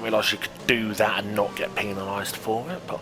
I realised you could do that and not get penalised for it, but...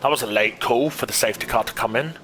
That was a late call for the safety car to come in.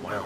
Wow.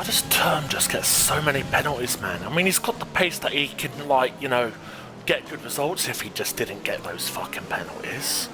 Why does Term just get so many penalties, man? I mean, he's got the pace that he can, like, you know, get good results if he just didn't get those fucking penalties.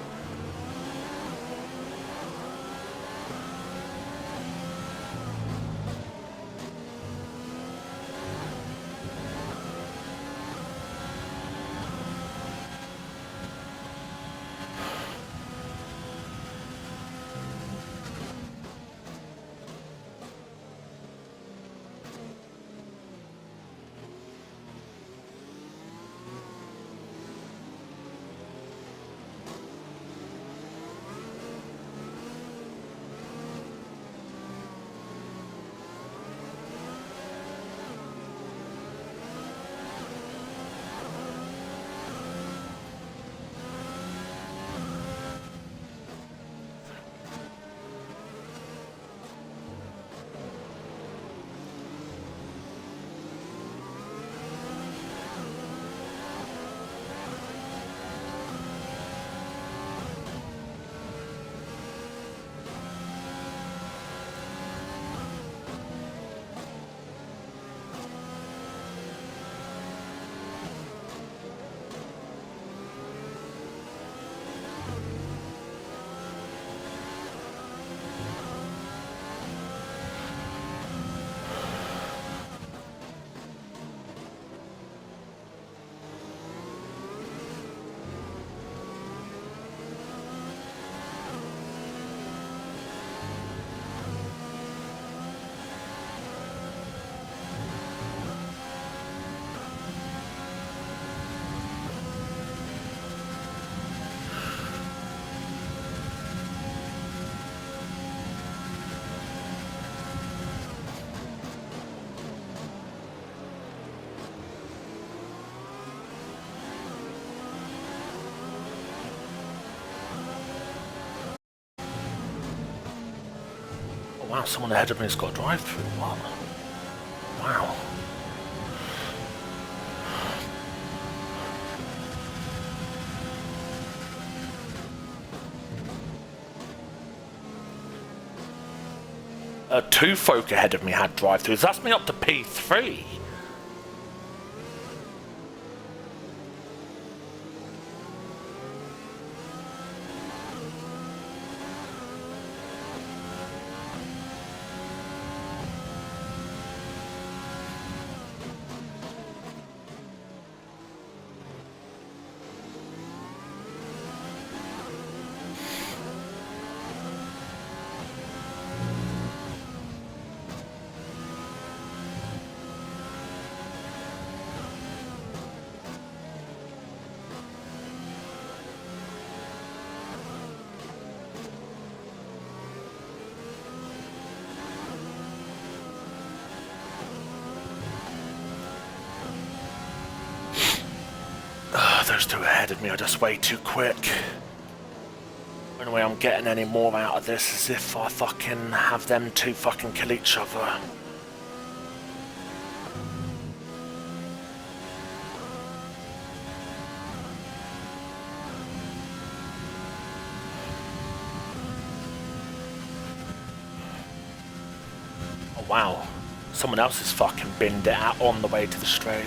wow, someone ahead of me has got a drive-through. What? Wow. Two folk ahead of me had drive-throughs. That's me up to P3. Those two ahead of me are just way too quick. The only way I'm getting any more out of this is if I fucking have them two fucking kill each other. Oh wow, someone else has fucking binned it out on the way to the straight.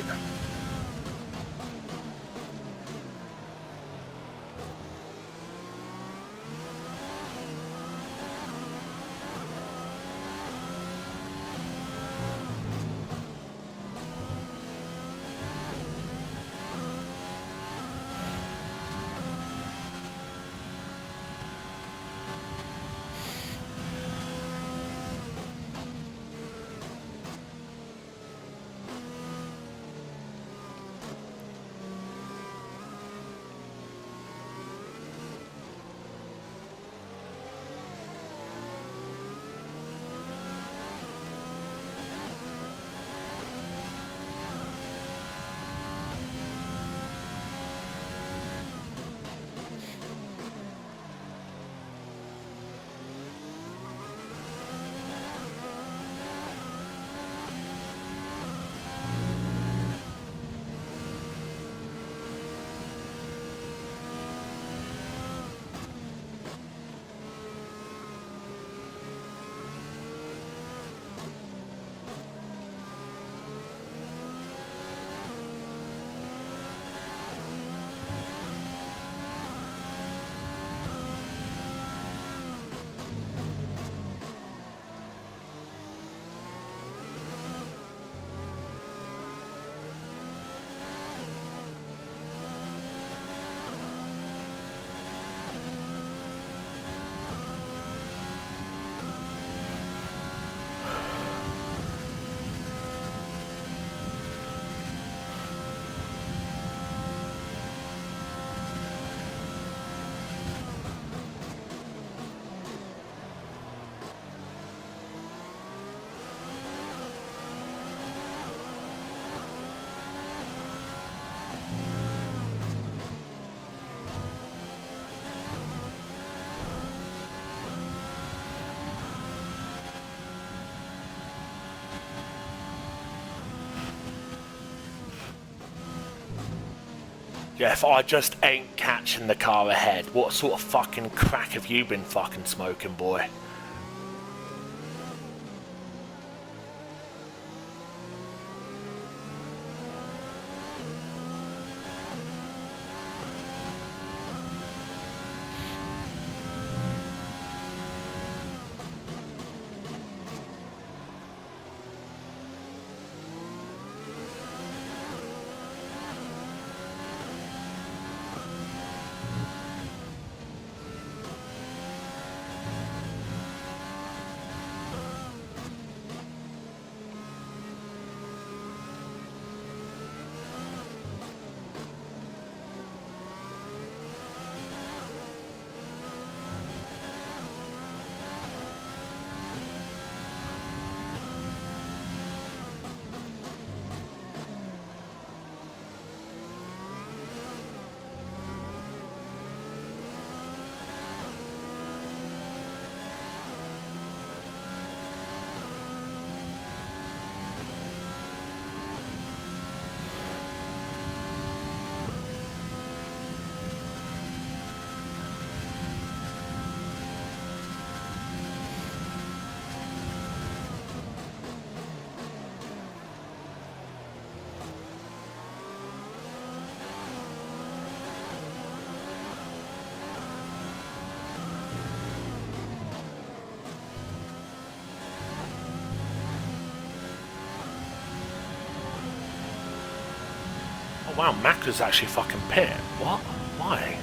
Yeah, if I just ain't catching the car ahead, what sort of fucking crack have you been fucking smoking, boy? Oh wow, Macca's actually fucking pit. What? Why?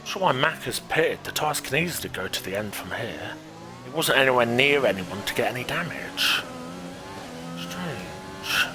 Sure why Macca's pitted. The tyres can easily go to the end from here. It wasn't anywhere near anyone to get any damage. Strange.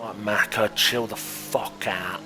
Like, Macca, chill the fuck out.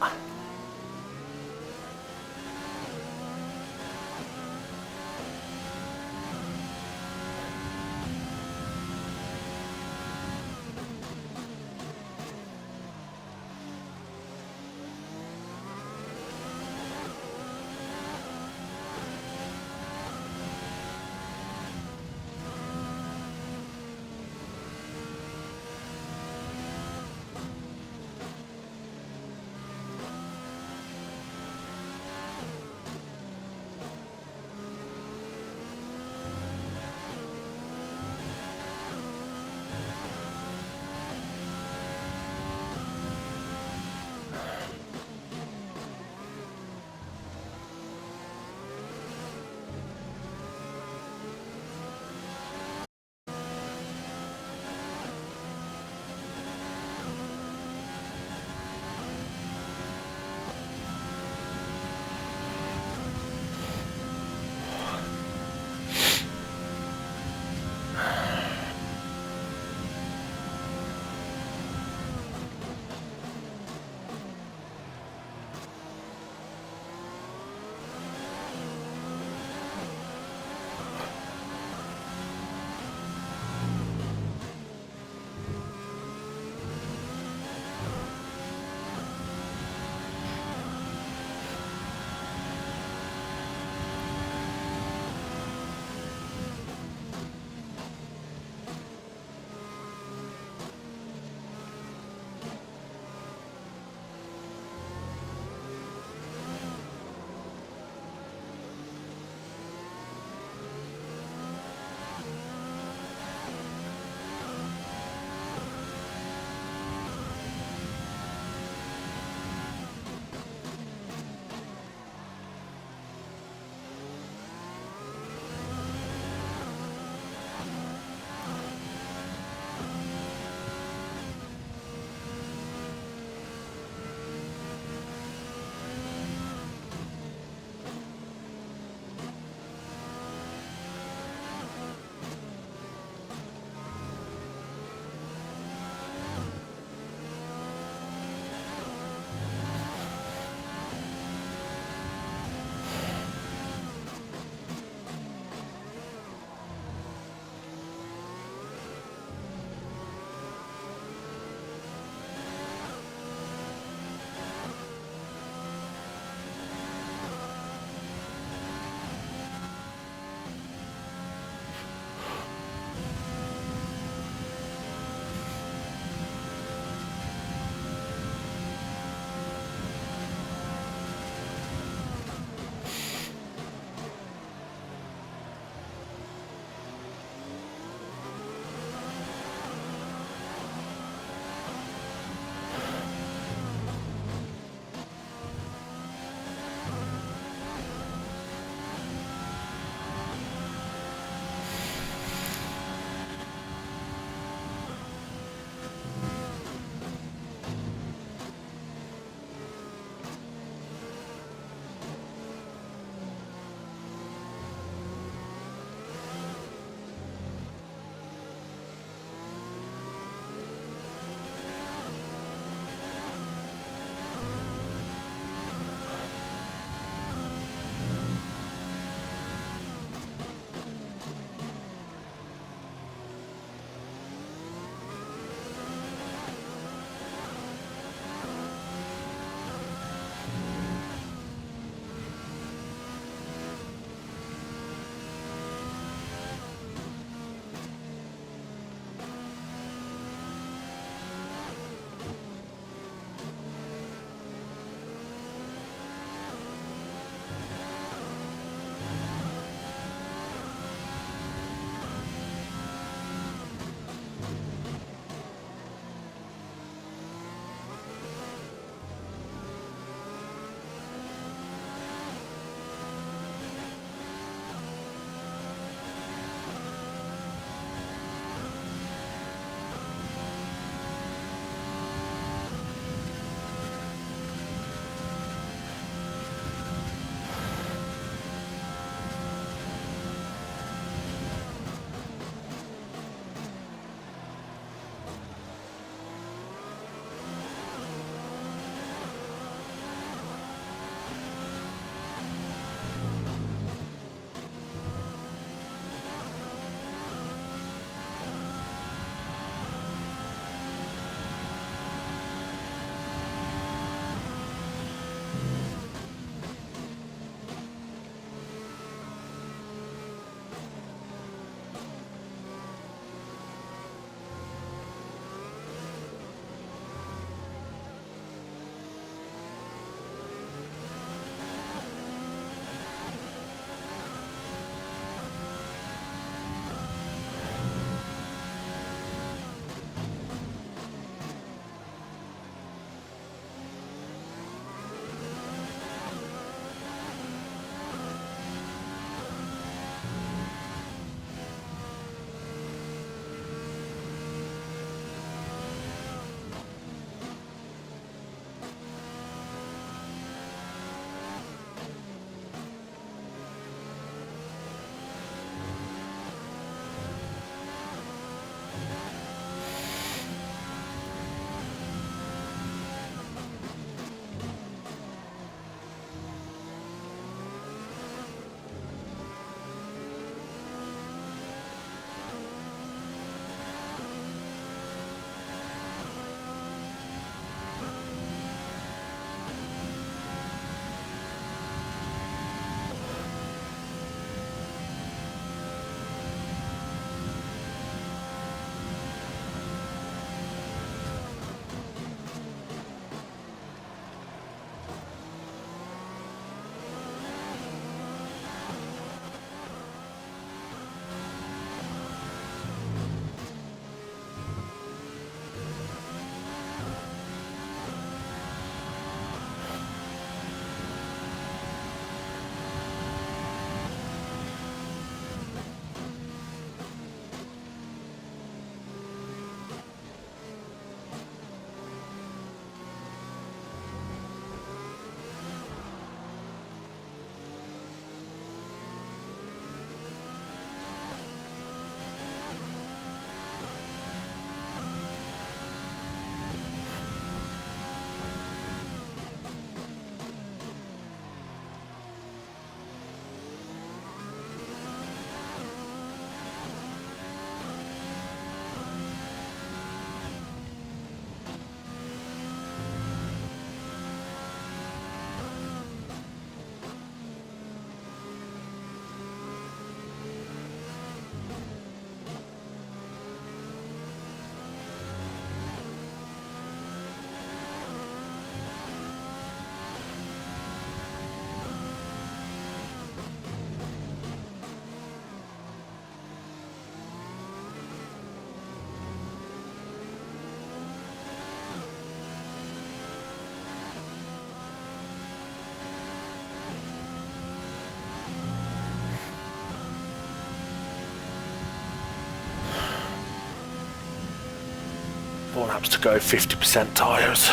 4 laps to go, 50% tyres.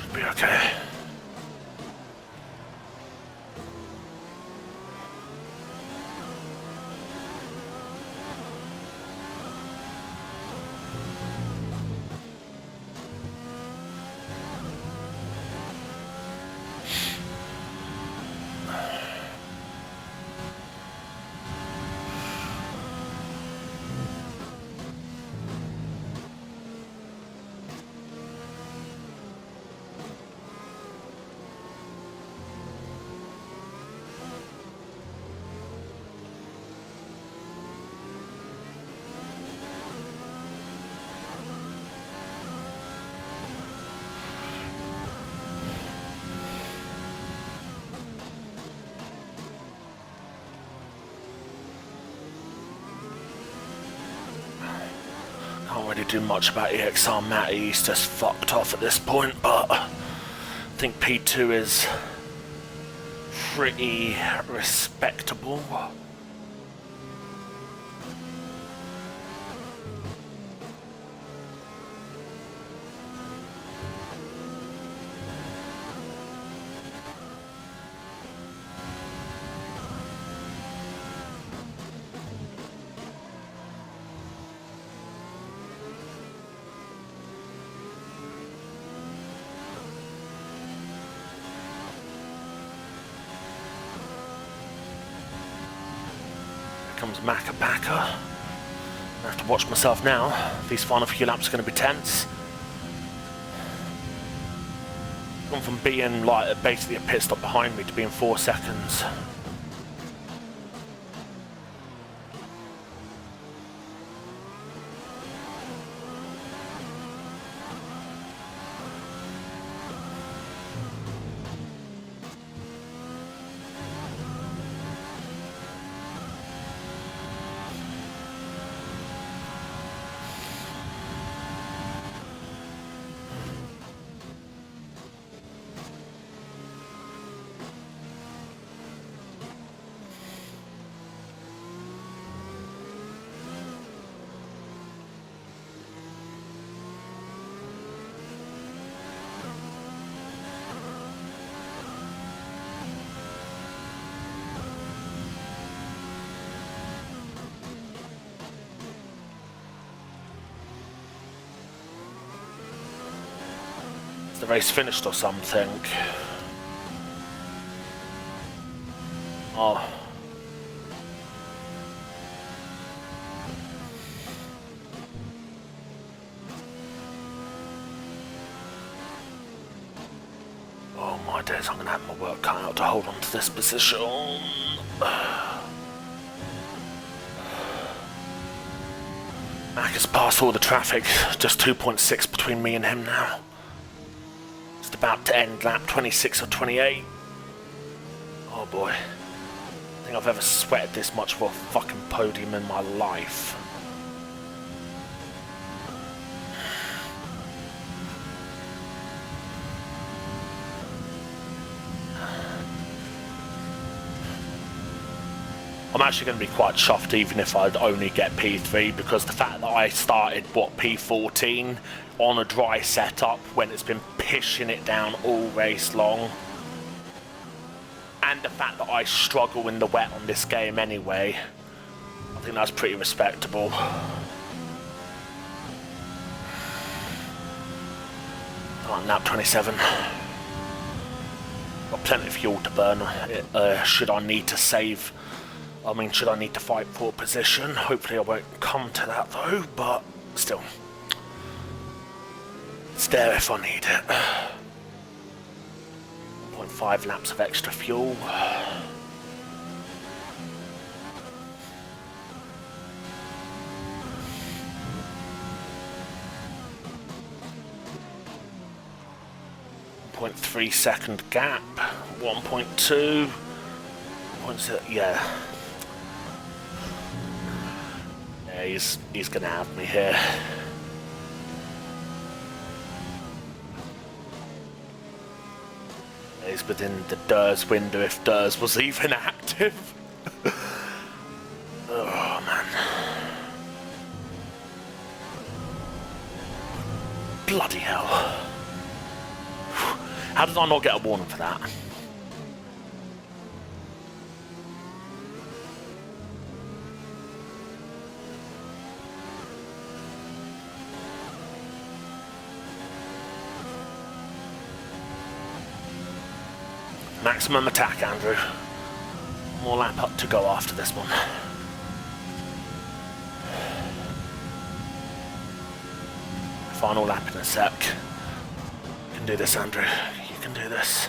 Should be okay. Can't really do much about EXR Matty, he's just fucked off at this point, but I think P2 is pretty respectable. Comes Macca-Bacca. I have to watch myself now. These final few laps are going to be tense. Gone from being like basically a pit stop behind me to being 4 seconds. The race finished or something. Oh. Oh my days, I'm gonna have my work cut out to hold on to this position. Mac has passed all the traffic, just 2.6 between me and him now. About to end lap 26 or 28. Oh boy. I think I've ever sweated this much for a fucking podium in my life. I'm actually going to be quite chuffed even if I'd only get P3, because the fact that I started, P14 on a dry setup when it's been pissing it down all race long, and the fact that I struggle in the wet on this game anyway, I think that's pretty respectable. On lap 27. Got plenty of fuel to burn. Should I need to save... should I need to fight for position? Hopefully I won't come to that though, but still. It's there if I need it. 0.5 laps of extra fuel. .3 second gap. 1.2. Yeah. Yeah, he's gonna have me here. He's within the DRS window if DRS was even active. Oh man. How did I not get a warning for that? Maximum attack, Andrew. More lap up to go after this one. Final lap in a sec. You can do this, Andrew. You can do this.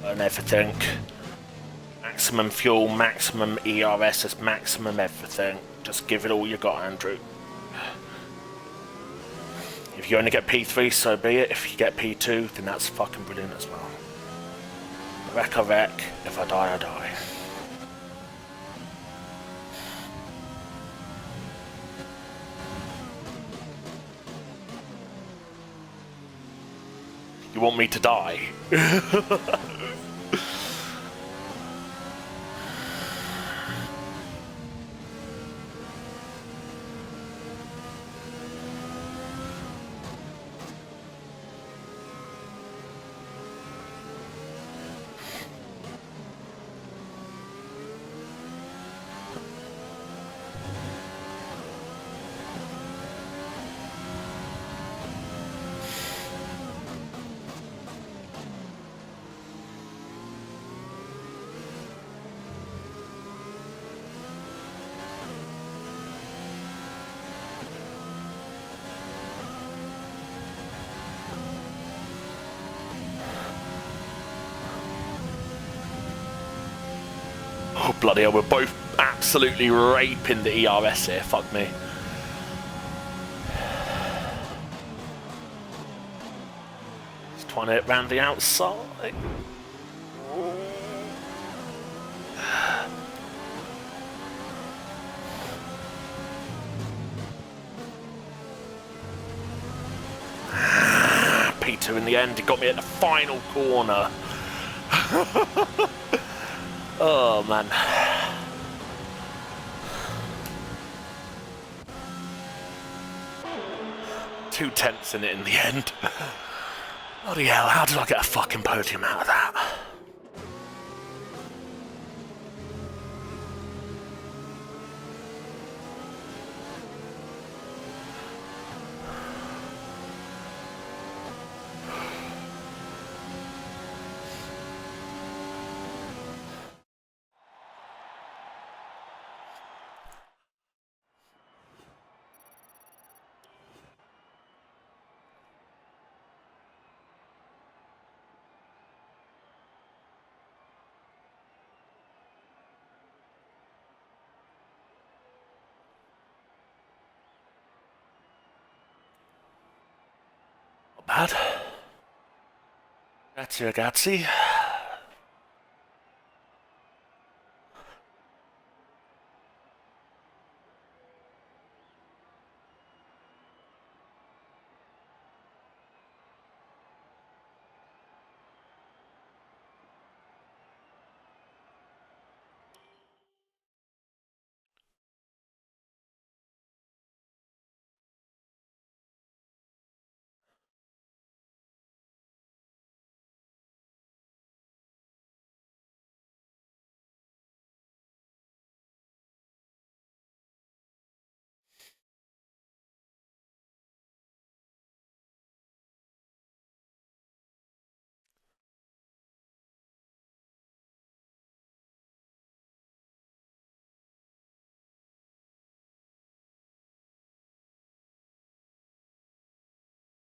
And everything. Maximum fuel, maximum ERS, is maximum everything. Just give it all you got, Andrew. If you only get P3, so be it. If you get P2, then that's fucking brilliant as well. Wreck I wreck. If I die, I die. You want me to die? Oh, bloody hell, we're both absolutely raping the ERS here, fuck me. Just trying to hit round the outside. P2 in the end, he got me at the final corner. Oh man. 2/10 in it in the end. Bloody hell, how did I get a fucking podium out of that? Not bad. Grazie ragazzi.